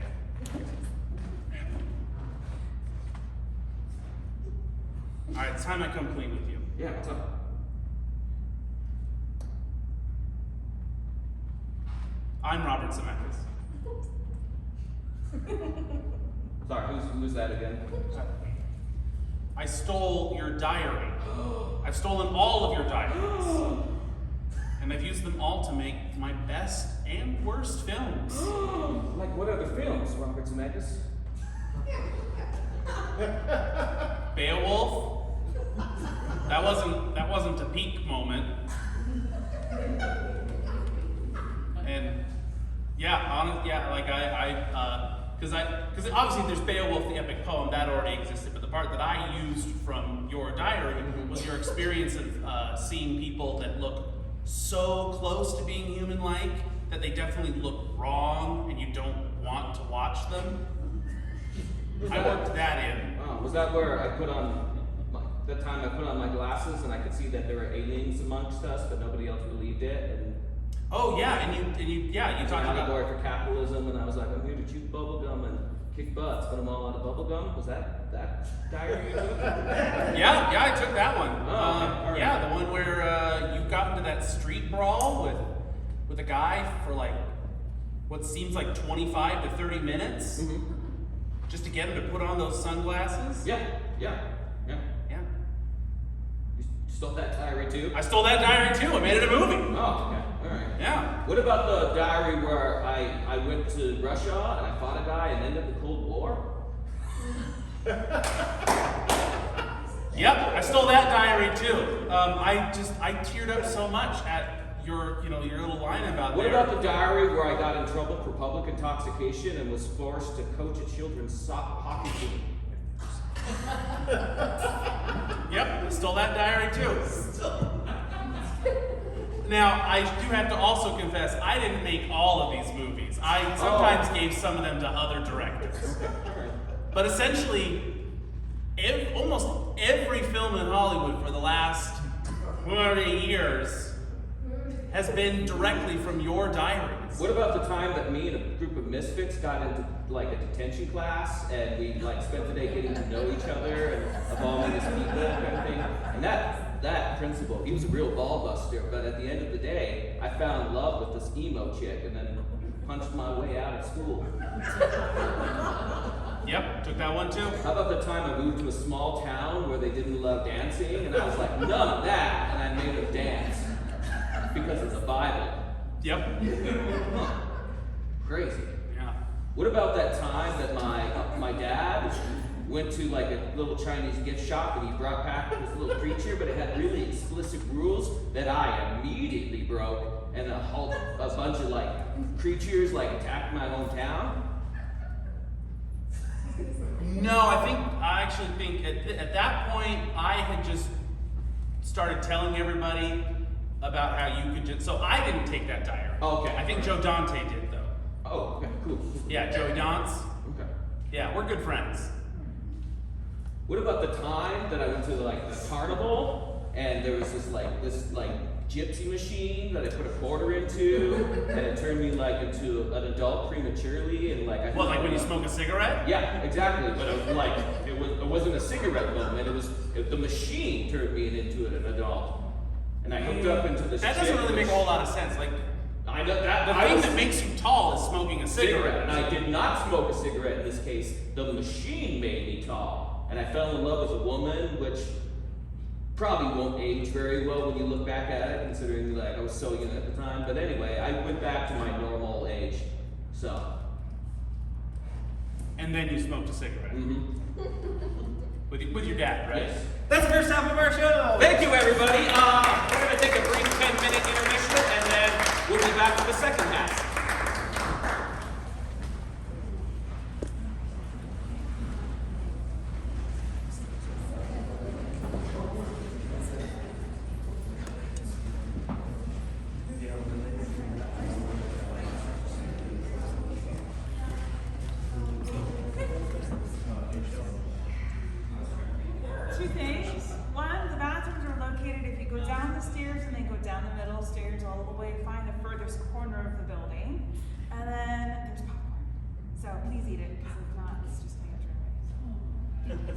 All right, it's time I come clean with you. Yeah, what's up? I'm Robert Zemeckis. Sorry, who's that again? I stole your diary. I've stolen all of your diaries. And I've used them all to make my best and worst films. Like what other films, Robert Zemeckis? Beowulf. That wasn't a peak moment. And Because obviously there's Beowulf, the epic poem, that already existed, but the part that I used from your diary was your experience of seeing people that look so close to being human-like that they definitely look wrong and you don't want to watch them. I worked that in. Oh, was that where I put on that time I put on my glasses and I could see that there were aliens amongst us, but nobody else believed it? And Oh yeah, and you it's talked an about. allegory for capitalism, and I was like, I'm here to chew bubble gum and kick butts, put them all out of bubble gum. Was that diary you took? Yeah, I took that one. Oh, okay. All right. Yeah, the one where you got into that street brawl with a guy for like what seems like 25 to 30 minutes, just to get him to put on those sunglasses. Yeah. Yeah. You stole that diary too? I stole that diary too. I made it a movie. Oh, okay. All right. Yeah. What about the diary where I went to Russia and I fought a guy and ended the Cold War? Yep, I stole that diary too. I teared up so much at your little line about What there. about the diary where I got in trouble for public intoxication and was forced to coach a children's hockey team? Yep, I stole that diary too. Now, I do have to also confess, I didn't make all of these movies. I sometimes gave some of them to other directors. But essentially, almost every film in Hollywood for the last 40 years has been directly from your diaries. What about the time that me and a group of misfits got into like a detention class and we like spent the day getting to know each other and evolving as people kind of thing? And that principal, he was a real ball buster, but at the end of the day, I found love with this emo chick and then punched my way out of school. Yep, took that one too. How about the time I moved to a small town where they didn't allow dancing and I was like, none of that, and I made them dance because it's a Bible. Yep. Huh. Crazy. Yeah. What about that time that my dad went to like a little Chinese gift shop and he brought back this little creature, but it had really explicit rules that I immediately broke, and a bunch of like creatures like attacked my hometown? No, I actually think at that point I had just started telling everybody about how you could just. So I didn't take that diary. Okay. I think Joe Dante did though. Oh, okay, cool. Yeah, Joey Dance. Okay. Yeah, we're good friends. What about the time that I went to like a carnival and there was this gypsy machine that I put a quarter into and it turned me like into an adult prematurely and like I What, like when you smoke a cigarette? Yeah, exactly. But it was like it wasn't a cigarette moment. The machine turned me into an adult, and I hooked up into this. That doesn't really make a whole lot of sense. Like I know that the thing that makes you tall is smoking a cigarette. and I did not smoke a cigarette in this case. The machine made me tall, and I fell in love with a woman, which probably won't age very well when you look back at it, considering like I was so young at the time. But anyway, I went back to my normal age. So. And then you smoked a cigarette. Mm-hmm. With your dad, right? Yes. That's the first half of our show. Thank you, everybody. We're going to take a brief 10-minute intermission, and then we'll be back for the second half. Two things. One, the bathrooms are located, if you go down the stairs and then go down the middle stairs all the way, find the furthest corner of the building. And then there's popcorn. So please eat it, because if not, it's just gonna get thrown away.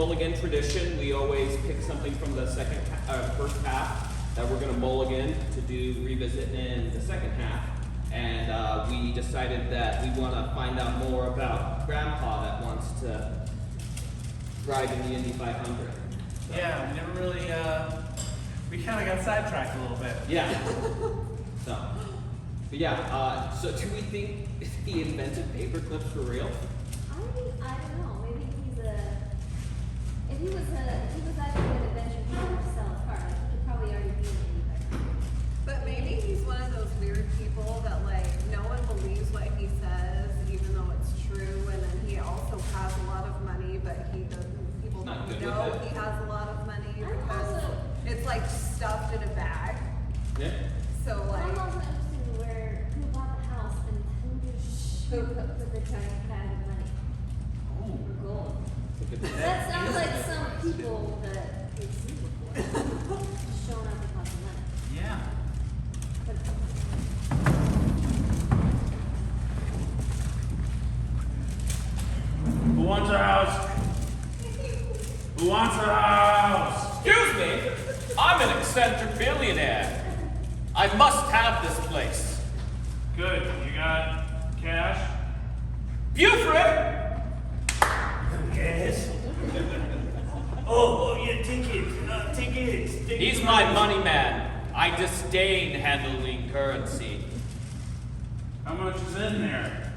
Mulligan tradition. We always pick something from the first half that we're gonna mulligan to do revisit in the second half. And we decided that we wanna find out more about Grandpa that wants to ride in the Indy 500. Yeah, we never really, we kind of got sidetracked a little bit. Yeah. So, but yeah, so do we think he invented paper clips for real? I don't know. Maybe if he was actually an invention, he would sell a car. Like, he could probably already be an inventor. But maybe he's one of those weird people that like no one believes what he says, even though it's true. And then he also has a lot of money, but he doesn't. People Not don't good know with it. he has a lot of money I'm because also- it's like stuffed in a bag. Yeah. So But I'm like, also interested in who bought the house and who just showed up with a giant bag of money or gold. That sounds like some people that we've seen before, just showing up with lots of money. Yeah. But Who wants a house? Who wants a house? Excuse me, I'm an eccentric billionaire. I must have this place. Good. You got cash? Buford! Yes. Oh, yeah, tickets. Tickets. He's my money man. I disdain handling currency. How much is in there?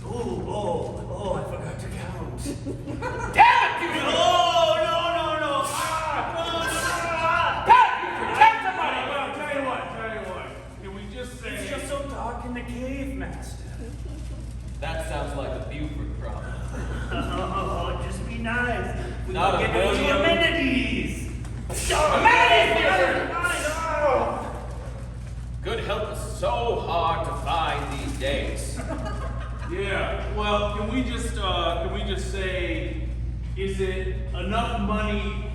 Oh, I forgot to count. Damn it, Buford! No. Protect the money! Well, tell you what. Can we just say... It's just so dark in the cave, Master. That sounds like a Buford problem. Oh, just be nice. We Not can a get those million. amenities. Amenities, Buford! Oh. Good help is so hard to find these days. Yeah. Well, can we just say, is it enough money?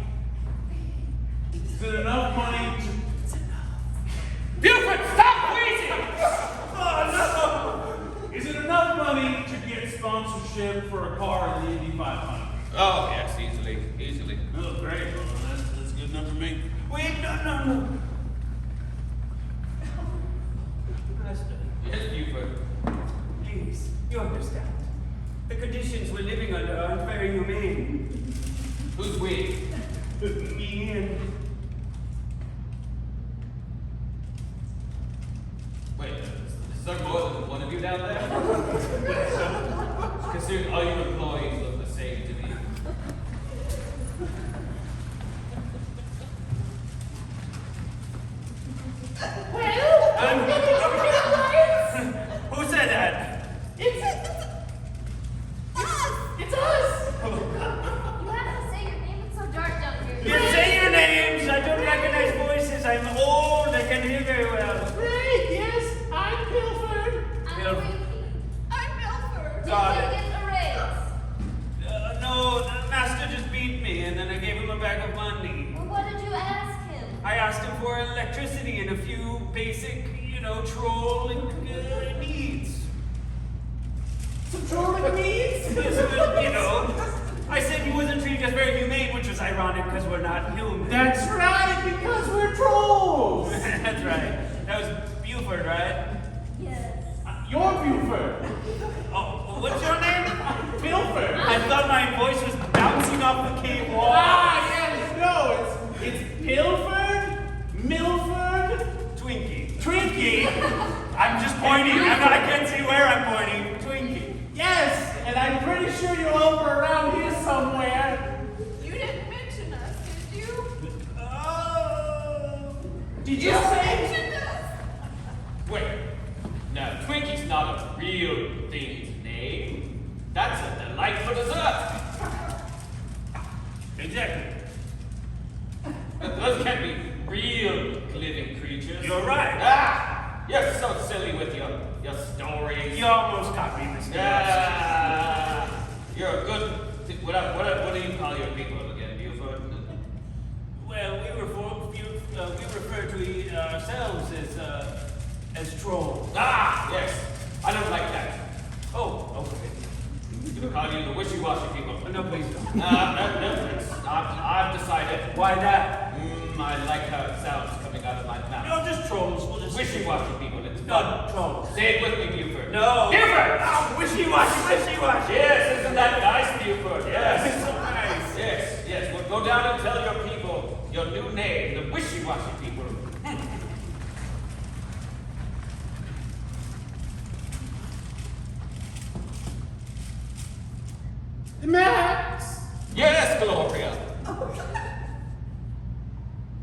Is it enough money to? Buford, stop wheezing! Oh no! Is it enough money to get sponsorship for a car in the Indy 500? Oh, yes, easily. Oh, great. Well, that's good enough for me. Wait, no. Master, Yes, Buford. Please, you understand. The conditions we're living under aren't very humane. Who's we? Me and... Wait, is there more than one of you down there? Considering all your employees look the same to me. Who said that? it's us! You have to say your name. It's so dark down here. You say your names. I don't recognize voices. I'm old. I can hear very well. Great. Yes, I'm Pilford. I'm Winky. I'm Milford. Did Got you it. get a raise? No, the master just beat me, and then I gave him a bag of money. Well, what did you ask him? I asked him for electricity and a few basic, trolling needs. Some trolling needs? I said he wasn't treating us very humane, which was ironic because we're not human. That's right, because we're trolls. That's right. That was Buford, right? Yes. You're Buford. Oh, what's your name? Pilford. I thought my voice was bouncing off the cave wall. Yes, no, it's Pilford, Milford, Twinkie. Twinkie. I'm just pointing. I can't see where I'm pointing. Twinkie. Yes, and I'm pretty sure you're over around here somewhere. You didn't mention us, did you? Oh. Did you say? Mentioned us. Wait, now Twinkie's not a real thing's name. That's a delight for dessert. Exactly. Those can't be real living creatures. You're right. Ah, you're so silly with your stories. You almost got me, Mr. Ah, you're a good. What do you call your people again, Buford? Well, we refer to ourselves as trolls. Ah, yes. I don't like that. Oh, okay. We call you the wishy-washy people. No, please don't. No, thanks. Why that? I like how it sounds coming out of my mouth. No, just trolls. We'll just Wishy-washy people, it's No, fun. trolls. Say it with me, Buford. No. Buford! Oh, wishy-washy, wishy-washy. Yes, isn't that nice, Buford? Yes. So nice. Yes. Well, go down and tell your people your new name, the Wishy-washy people. Max, Yes, Gloria.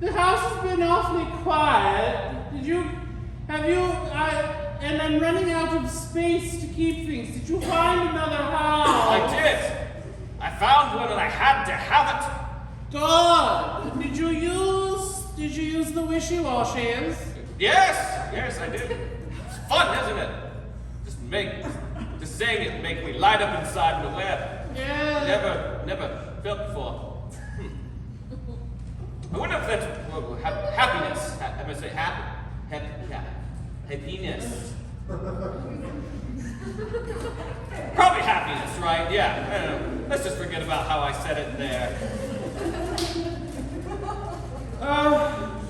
the house has been awfully quiet. And I'm running out of space to keep things. Did you find another house? I did. I found one and I had to have it. Good. Did you use the wishy-washies? Yes, I did. It's fun, isn't it? Just saying it makes me light up inside the web. Yeah. Never felt before. I wonder if that's happiness. I must say happiness. Probably happiness, right? Yeah. I don't know. Let's just forget about how I said it there.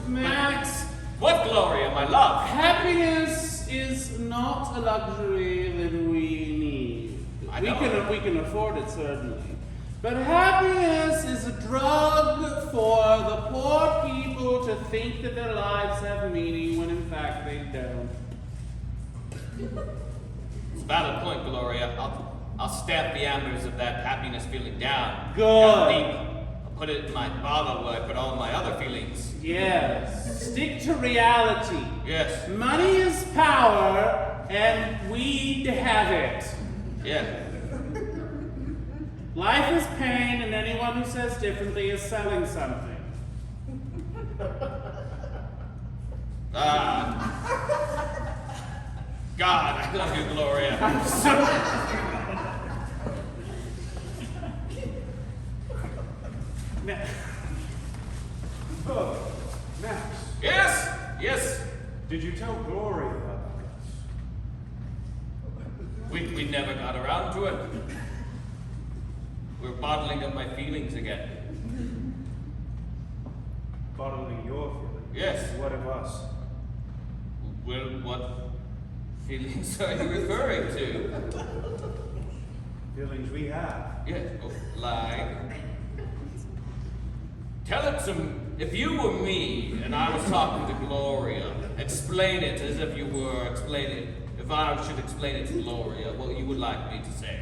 Max, What, Gloria, my love? happiness is not a luxury that we need. I know. We can afford it, certainly. But happiness is a drug for the poor people to think that their lives have meaning when in fact they don't. It's a valid point, Gloria. I'll stamp the embers of that happiness feeling down. Good. Down deep. I'll put it in my bottle where I put all my other feelings. Yes. Stick to reality. Yes. Money is power, and we have it. Yeah. Life is pain, and anyone who says differently is selling something. God, I love you, Gloria. Oh, Max, Yes. did you tell Gloria about us? We never got around to it. We're bottling up my feelings again. Bottling your feelings? Yes. What of us? Well, what feelings are you referring to? Feelings we have. Yes, like. Tell it to me. If you were me and I was talking to Gloria, explain it as if you were explaining it. If I should explain it to Gloria, what you would like me to say.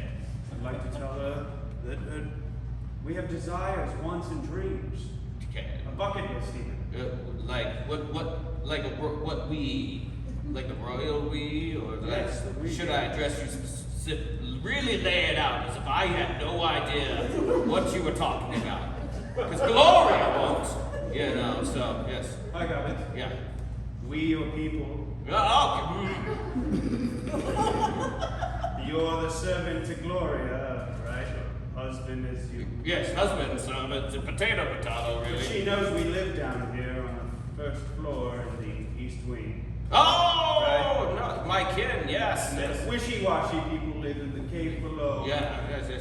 I'd like to tell her that we have desires, wants, and dreams. Okay. A bucket list, even. Like a royal we, or Yes, the we. should I address you specifically? Really lay it out as if I had no idea what you were talking about. Because Gloria won't, so yes. I got it. Yeah. We, your people, Oh, you're the servant to Gloria, right? Husband is you. yes, husband, so it's a potato, really. She knows we live down here on the first floor in the east wing. Oh, no, my kin, yes. And the wishy-washy people live in the cave below. Yeah, yes. We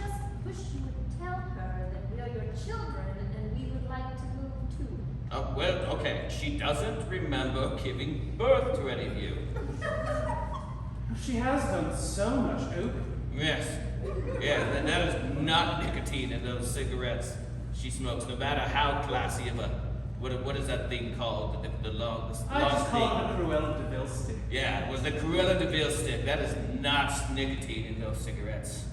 just wish you would tell her that we are your children and we would like to move too. Well, okay, she doesn't remember giving birth to any of you. She has done so much opium. Yes. Yeah, and that is not nicotine in those cigarettes she smokes, no matter how classy of a, what is that thing called? The long I just thing. call it a Cruella de Vil stick. Yeah, it was the Cruella de Vil stick. That is not nicotine in those cigarettes.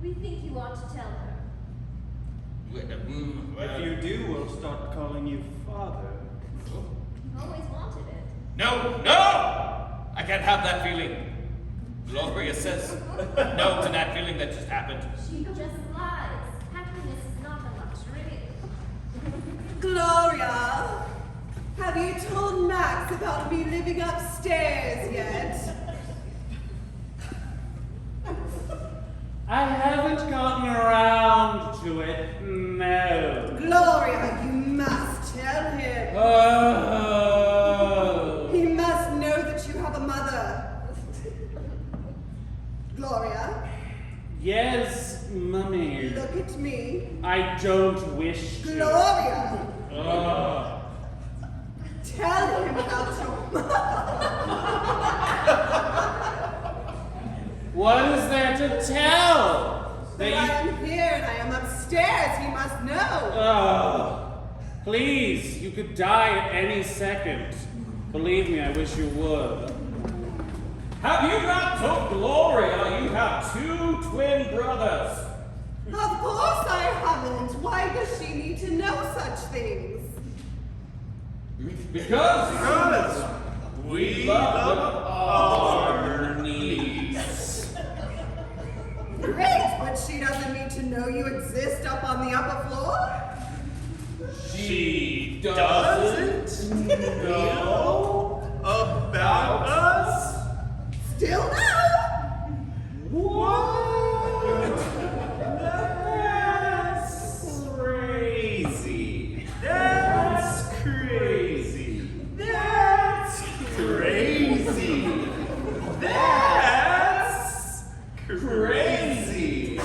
We think you ought to tell her. If you do, we'll start calling you father. You've always wanted it. No! I can't have that feeling. Gloria says no to that feeling that just happened. She just lies. Happiness is not a luxury. Gloria, have you told Max about me living upstairs yet? I haven't gotten around to it, no. Gloria, you must tell him. Oh. He must know that you have a mother. Gloria? Yes, Mummy. Look at me. I don't wish to. Gloria. Ugh. Tell him about your What is there to tell? That I am here and I am upstairs. He must know. Please, you could die at any second. Believe me, I wish you would. Have you not told Gloria you have 2 twin brothers? Of course I haven't. Why does she need to know such things? Because we love our niece. Great, but she doesn't need to know you exist up on the upper floor? She doesn't know about us? Still no? What? That's crazy. That's crazy. That's crazy. That's crazy.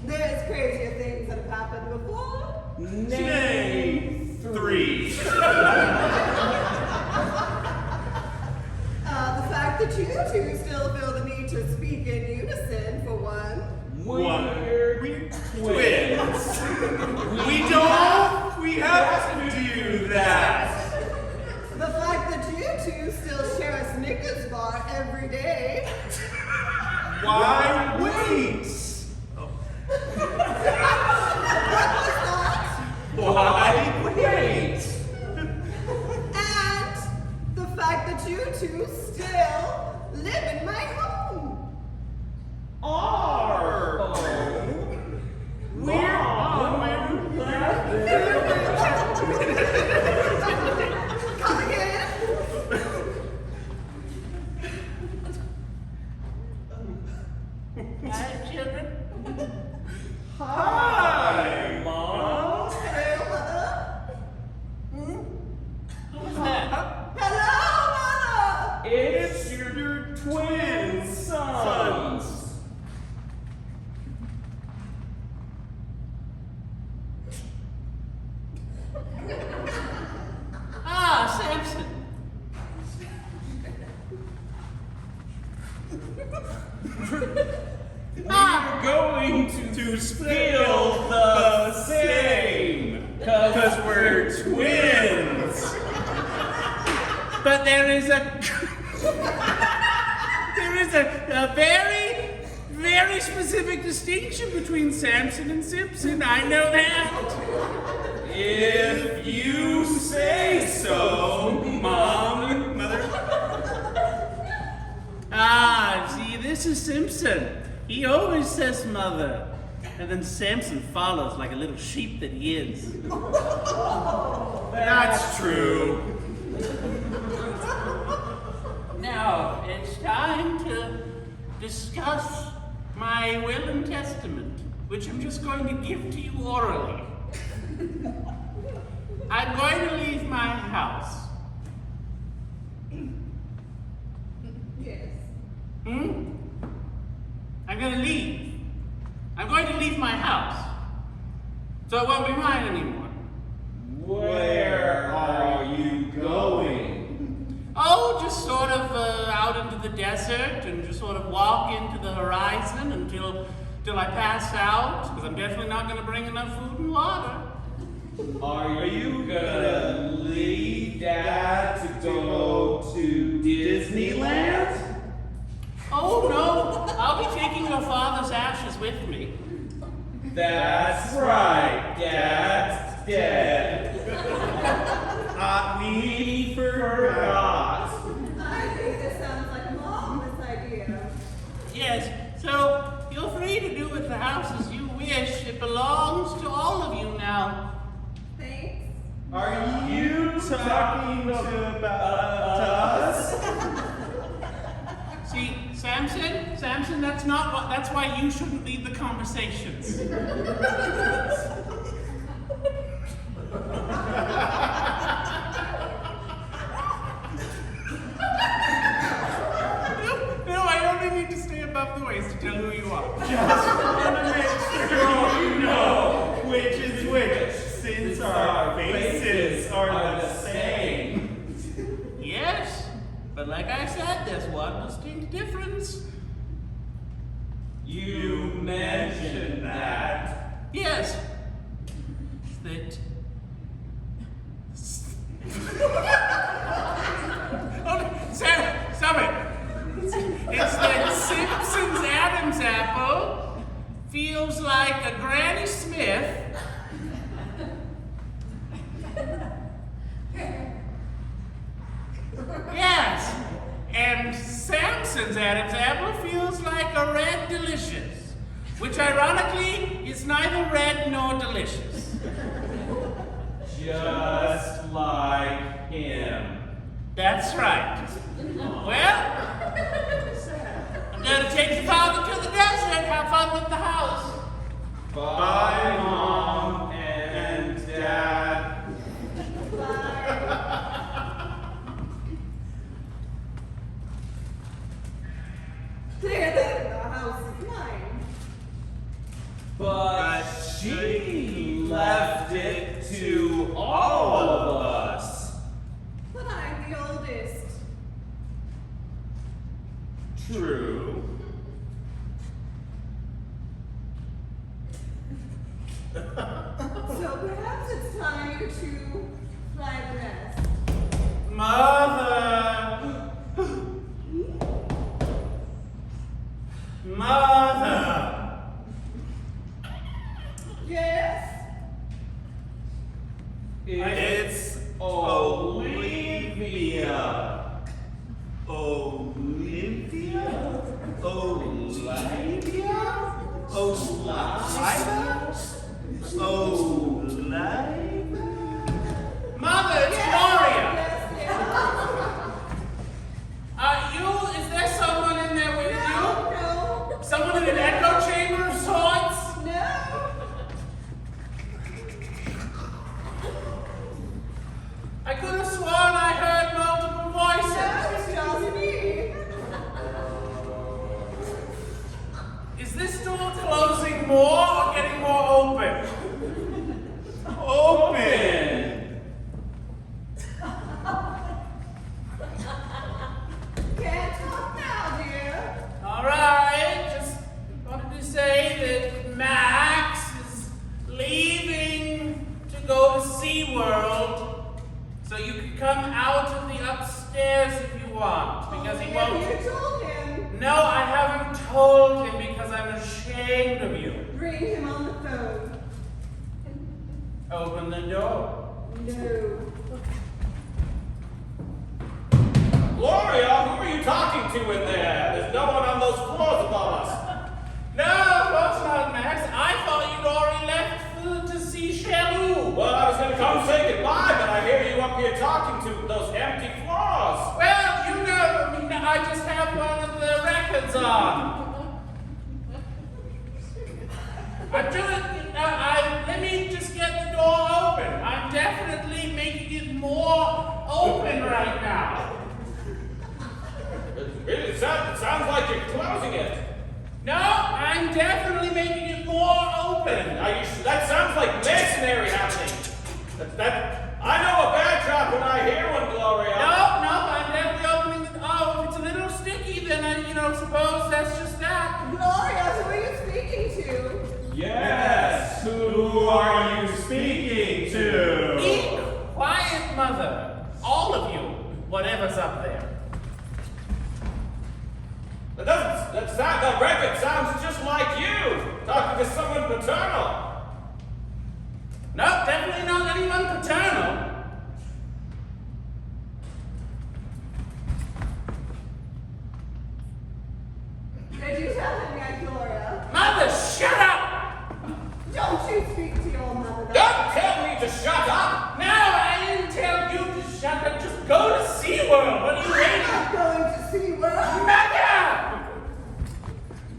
There's crazier things that have happened before. Name 3. The fact that you two still feel the need to speak in unison, for one. We're twins. We have to do that. The fact that you two still share a Snickers bar every day. Why wait? What was that? Why wait? And the fact that you two still live in my home. Our home. We're on Come again? Hi, children. Hi, Mom. Hello, Mother. Who's that? Hello, Mother. It's your twin sons. Samson. We're going to feel the same. Because we're twins. But there is a very, very specific distinction between Samson and Simpson. I know that. If you say so, Mom. Mother. See, this is Simpson. He always says mother. And then Samson follows like a little sheep that he is. That's true. Now, it's time to discuss my will and testament, which I'm just going to give to you orally. I'm going to leave my house. Yes. I'm going to leave. I'm going to leave my house. So it won't be mine anymore. Where are you going? Oh, just sort of out into the desert and just sort of walk into the horizon until I pass out, because I'm definitely not going to bring enough food and water. Are you gonna leave Dad to go to Disneyland? Oh, no. I'll be taking your father's ashes with me. That's right, Dad's dead. We forgot. I think this sounds like Mom's idea. Yes, so feel free to do with the house as you wish. It belongs to all of you now. Thanks. Are you talking about us? See, Samson, that's why you shouldn't lead the conversations. No, I only need to stay about off the waist to tell who you are. Just want to make sure you know which is which, since our faces are the same. Yes, but like I said, there's one distinct difference. You mentioned that. Yes. That. Oh, stop it. It's that Simpson's Adam's apple feels like a Granny Smith. Yes. And Samson's Adam's apple feels like a Red Delicious, which ironically is neither red nor delicious. Just like him. That's right. Well, I'm gonna take your father to the desert. Have fun with the house. Bye, Mom and Dad. Clear that the house is mine. But she left it to all of us. But I'm the oldest. True. So perhaps it's time to fly the rest. Mother! Mother! Yes? It's Olivia. Olivia? Olivia? Olivia? Mother, it's Gloria! Yes, yes. Is there someone in there with you? No. Someone in an echo chamber of sorts? No. I could have sworn I heard multiple voices. It's just me. Is this door closing more or getting more open? Open. Can't talk now, dear. All right, just wanted to say that Max is leaving to go to SeaWorld, so you can come out of the upstairs if you want, because he Have won't. you told him? No, I haven't told him because I'm ashamed of you. Bring him on the phone. Open the door. No. Gloria, who are you talking to in there? There's no one on those floors above us. No, of course not, Max. I thought you'd already left to see Shalou. Well, I was going to come say goodbye, but I hear you up here talking to those empty floors. Well, you know, I just have one of the records on. Let me just get the door open. I'm definitely making it more open right now. It sounds like you're closing it. No, I'm definitely making it more open. That sounds like masonry happening. I know a bad job when I hear one, Gloria. No, I'm definitely opening it. Oh, if it's a little sticky, then I, suppose that's just that. Gloria, who are you speaking to? Yes. Who are you speaking to? Be quiet, Mother. All of you, whatever's up there. That record sounds just like you, talking to someone paternal. No, definitely not anyone paternal. Did you tell him yet, Gloria? Mother, shut up! Don't you speak to your mother. Don't tell me to shut up. No, I didn't tell you to shut up. Just go to SeaWorld. What are you I'm waiting? not going to see where Mother!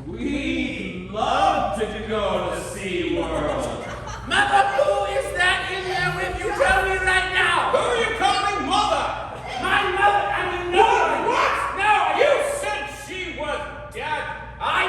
We love to go to SeaWorld. Mother, who is that in there with you? Tell me right now. Who are you calling mother? My mother. I mean, no. What? No, You said she was dead. I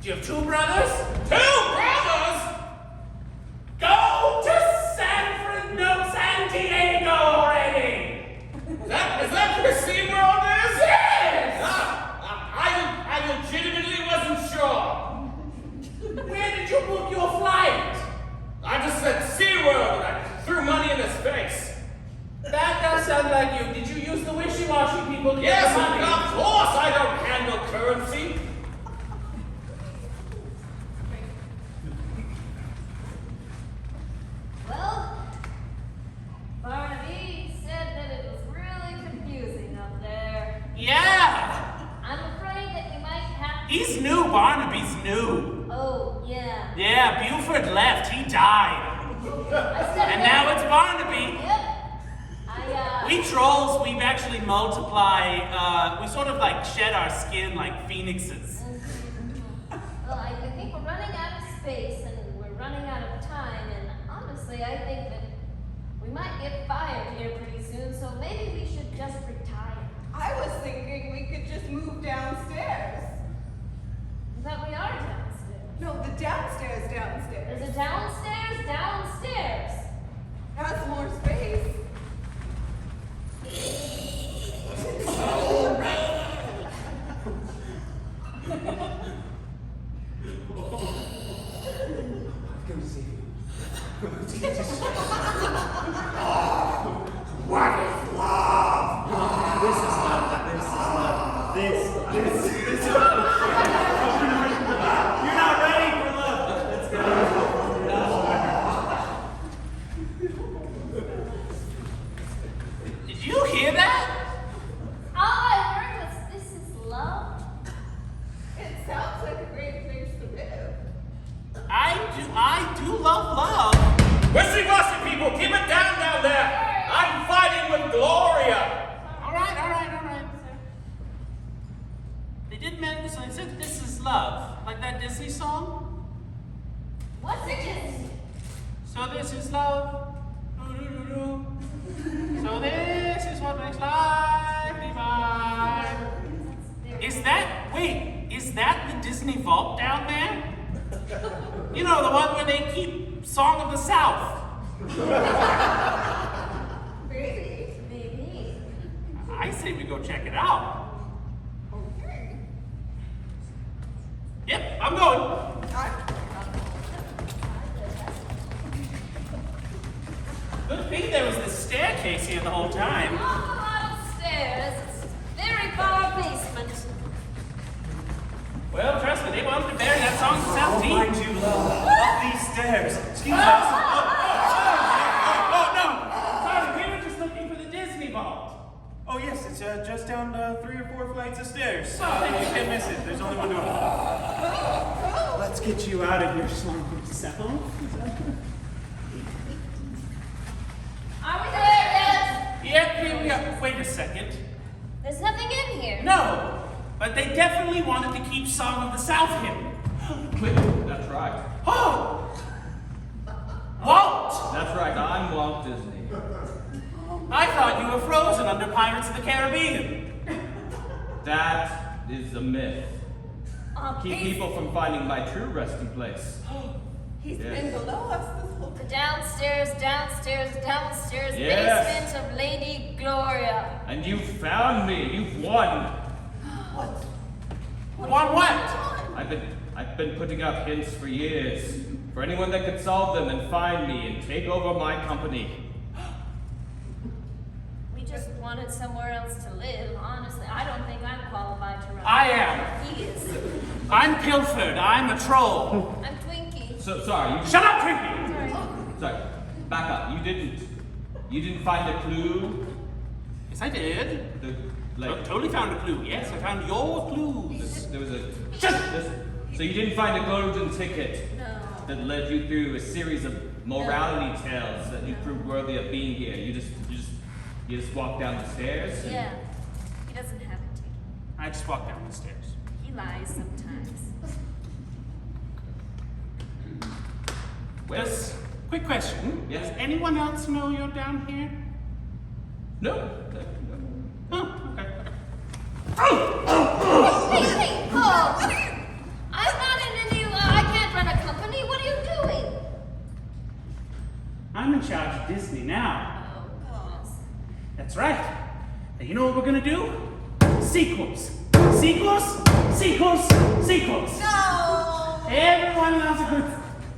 Do you have two brothers? Two brothers? Go to San Diego already! Is that where SeaWorld is? Yes! I legitimately wasn't sure. Where did you book your flight? I just said SeaWorld and I threw money in his face. That does sound like you. Did you use the wishy-washy people to Yes, get the money? of course I don't handle currency. Well, Barnaby said that it was really confusing up there. Yeah! I'm afraid that you might have to. He's new. Barnaby's new. Oh, yeah. Yeah, Buford left. He died. I said And that- now it's Barnaby. Yep. We trolls, we've actually multiplied, we sort of like shed our skin like phoenixes. Well, I think we're running out of space and we're running out of time, and honestly, I think that we might get fired here pretty soon, so maybe we should just retire. I was thinking we could just move downstairs. But we are downstairs. No, the downstairs. There's a downstairs. That's more space. What is love? This is love. This is You're not ready for love. Let's go. Did you hear that? All I heard was, this is love. It sounds like a great place to live. I do love love. Wishy-washy people, keep it down there. I'm fighting with Gloria. All right. They did mention, they said this is love, like that Disney song. What's it? So this is love. So this is what makes life divine. Is that the Disney vault down there? You know, the one where they keep Song of the South. Maybe. I say we go check it out. Okay. Yep, I'm going. Good thing there was this staircase here the whole time. Walk a lot of stairs. It's very far basement. Well, trust me, they wanted to bury that song to South deep. Find you love up these stairs. Excuse us. Oh, no! Sorry, we were just looking for the Disney vault. Oh yes, it's just down 3 or 4 flights of stairs. So you can't miss it. There's only one door. Let's get you out of here, Song of the South. Are we there yet? Yep, here we are. Wait a second. There's nothing in here. No, but they definitely wanted to keep Song of the South hidden. That's right. Oh! Walt! That's right, I'm Walt Disney. I thought you were frozen under Pirates of the Caribbean. That is a myth. Keep He's- people from finding my true resting place. He's Yes. been below us this whole The time. downstairs Yes. basement of Lady Gloria. And you found me. You've won. Won what? I've been putting out hints for years. For anyone that could solve them and find me and take over my company. We just wanted somewhere else to live. Honestly, I don't think I'm qualified to run. I am. He is. I'm Pilford. I'm a troll. I'm Twinkie. So sorry, you Shut up, Twinkie! sorry. Back up. You didn't find a clue? Yes, I did. Like Totally found a clue. Yes, I found your clues. there was a so you didn't find a golden ticket No. that led you through a series of morality tales that you proved worthy of being here. You just walked down the stairs. Yeah. He doesn't have a ticket. I just walked down the stairs. He lies sometimes. Quick question. Yes. Does anyone else know you're down here? No. Oh, okay. Hey, oh! I'm not in charge of Disney now. Oh, goodness. That's right. And you know what we're gonna do? Sequels. Sequels, sequels, sequels. No! Everyone loves a good.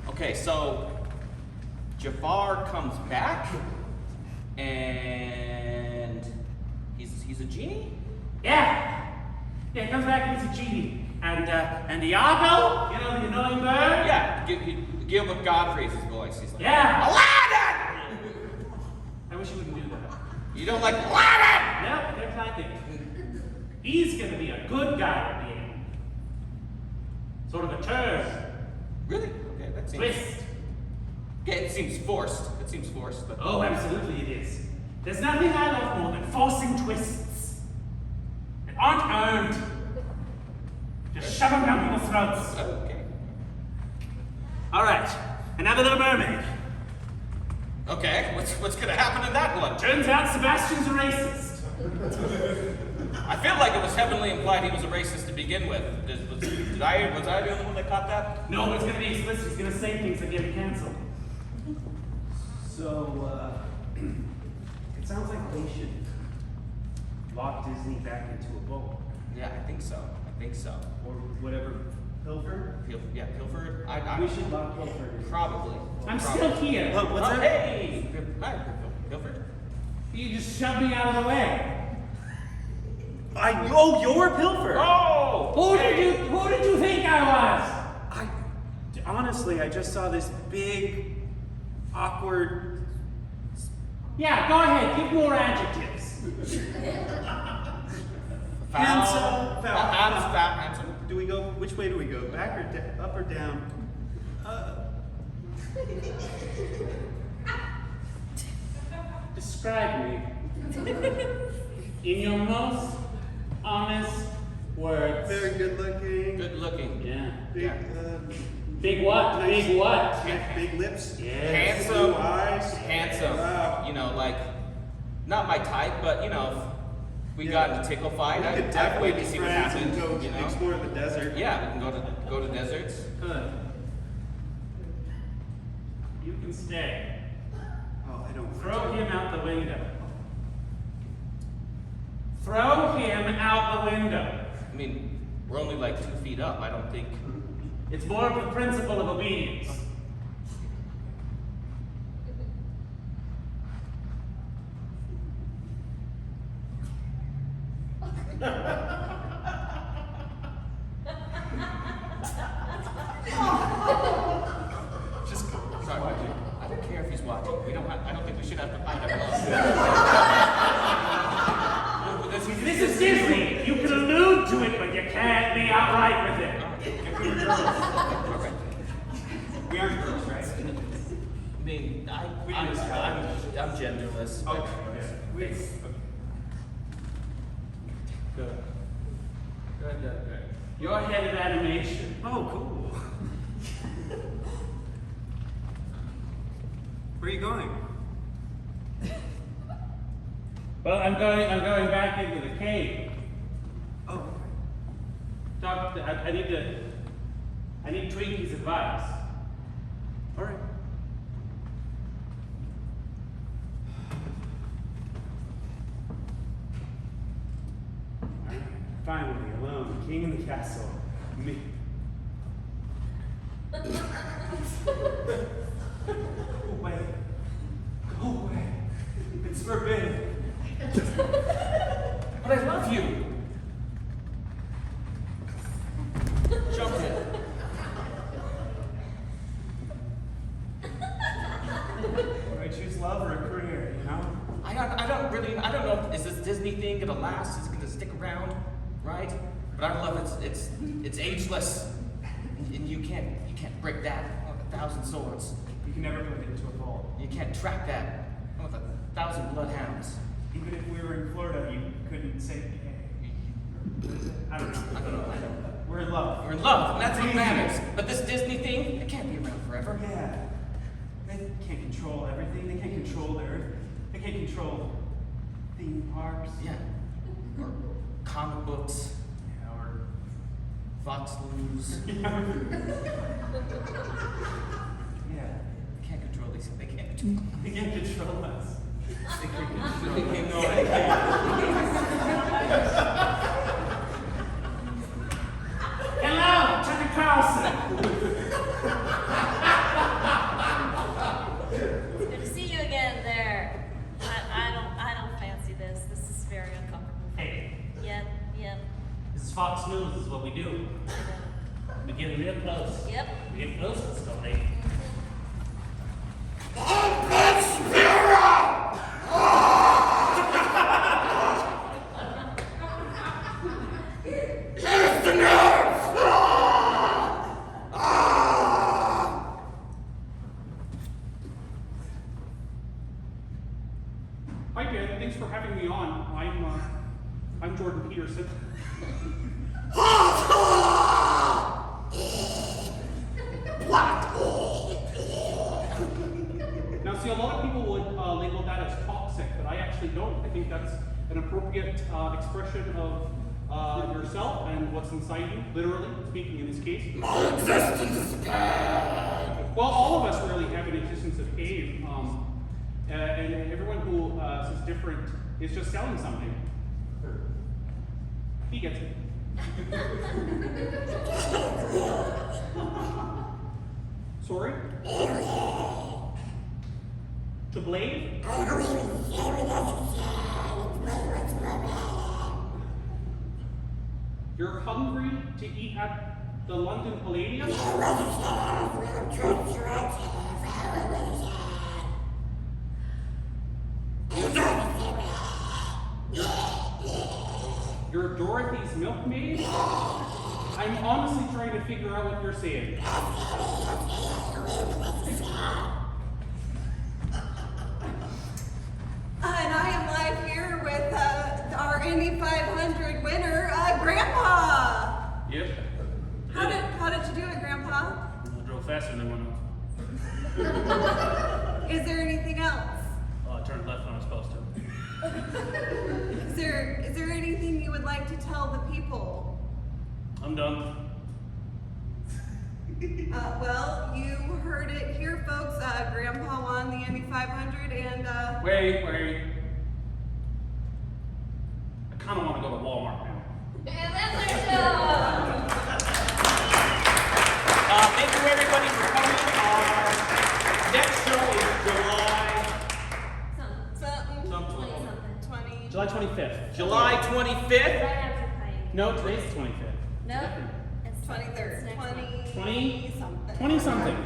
Okay, so Jafar comes back, and he's a genie. Yeah. Yeah, comes back and he's a genie. And Iago, you know, the annoying bird? Yeah, Gilbert Gottfried's his voice. He's like, Yeah. Aladdin! I wish you wouldn't do that. You don't like Aladdin? No, there's nothing. He's gonna be a good guy at the end. Sort of a turd. Really? Okay, that seems. Twist. Okay, it seems forced. It seems forced, but. Oh, absolutely it is. There's nothing I love more than forcing twists that aren't earned. Just shove them down people's throats. Okay. All right, another Little Mermaid. Okay, what's gonna happen in that one? Turns out Sebastian's a racist. I feel like it was heavily implied he was a racist to begin with. Was I the only one that caught that? No, it's gonna be explicit. He's gonna say things that get canceled. So, it sounds like we should lock Disney back into a bowl. Yeah, I think so. Or whatever. Pilfer? Pilfer. We should lock Pilfer. Probably. I'm still here. What's that? Hey! Hi, Pilfer. You just shoved me out of the way. Oh, you're Pilfer! Oh! Who did you think I was? Honestly, I just saw this big, awkward. Yeah, go ahead. Give more adjectives. Handsome. Handsome. Do we go? Which way do we go? Back or up or down? Describe me in your most honest words. Very good looking. Good looking. Yeah. Big, Yeah. Big what? nice- Big what? Big lips. Yes. Handsome. Blue eyes. Handsome. Wow. You know, like, not my type, but you know, if we got in a tickle fight, We I'd could wait definitely to be see what friends happens. and go You know? explore the desert. Yeah, we can go to deserts. Good. You can stay. Oh, I don't. Throw him out the window. Throw him out the window. I mean, we're only like 2 feet up. I don't think. It's more of the principle of obedience. Just sorry. I don't care if he's watching. I don't think we should have to find him. This is Disney. You can allude to it, but you can't be outright with it. We aren't girls, right? I mean, I'm genderless. But Good. You're head of animation. Oh, cool. Where are you going? Well, I'm going back into the cave. Oh, Doc, I need Twinkies' advice. all right. Finally, alone, king in the castle. Me. Go away. Go away. It's forbidden. I love you. Jump in. I choose love or a career, you know? I don't know. Is this Disney thing gonna last? Is it gonna stick around? Right? But I love it's ageless. And you can't break that with 1,000 swords. You can never put it into a vault. You can't track that with 1,000 bloodhounds. Even if we were in Florida, you couldn't say, hey. I don't know. We're in love. We're in love, and that's what matters. But this Disney thing, it can't be around forever. Yeah. They can't control everything. They can't control the earth. They can't control theme parks. Yeah. Or comic books, Yeah, or Fox News. yeah. Can't control these so they can't. They can't control us. Hello, Tucker Carlson. It's good to see you again there. I don't fancy this. This is very uncomfortable. Hey, Yep. this is Fox News. This is what we do. We get real close. Yep. We get close to the story. Hi, Dan. Thanks for having me on. I'm Jordan Peterson. Now, see, a lot of people would label that as toxic, but I actually don't. I think that's an appropriate expression of yourself and what's inside you, literally speaking in this case. My existence is pain. Well, all of us really have an existence of pain, and everyone who says different is just selling something. He gets it. Sorry? To blame? You're hungry to eat at the London Palladium? You're Dorothy's milkmaid? I'm honestly trying to figure out what you're saying. And I am live here with our Indy 500 winner, Grandpa. Yep. How did you do it, Grandpa? I drove faster than everyone else. Is there anything else? Oh, I turned left when I was supposed to. Is there anything you would like to tell the people? I'm done. Well, you heard it here, folks. Grandpa won the Indy 500, and Wait. I kind of want to go to Walmart now. And that's our show. Thank you everybody for coming. Our next show is July 25th. July 25th. Right after playing. No, today's the 25th. Nope. It's 23rd, next month. 20 something. 20 something.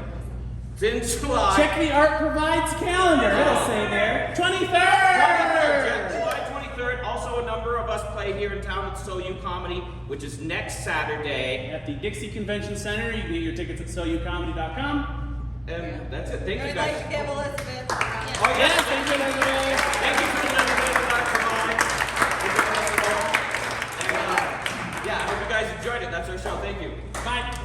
It's in July. Check the Art Provides calendar. It'll say there. 23rd! July 23rd. Also, a number of us play here in town at So You Comedy, which is next Saturday. At the Dixie Convention Center. You can get your tickets at soyoucomedy.com. And that's it. Thank you I'd guys. like to give Elizabeth a round. Oh, yes. Thank you, everybody. Thank you for the yeah, I hope you guys enjoyed it. That's our show. Thank you. Bye.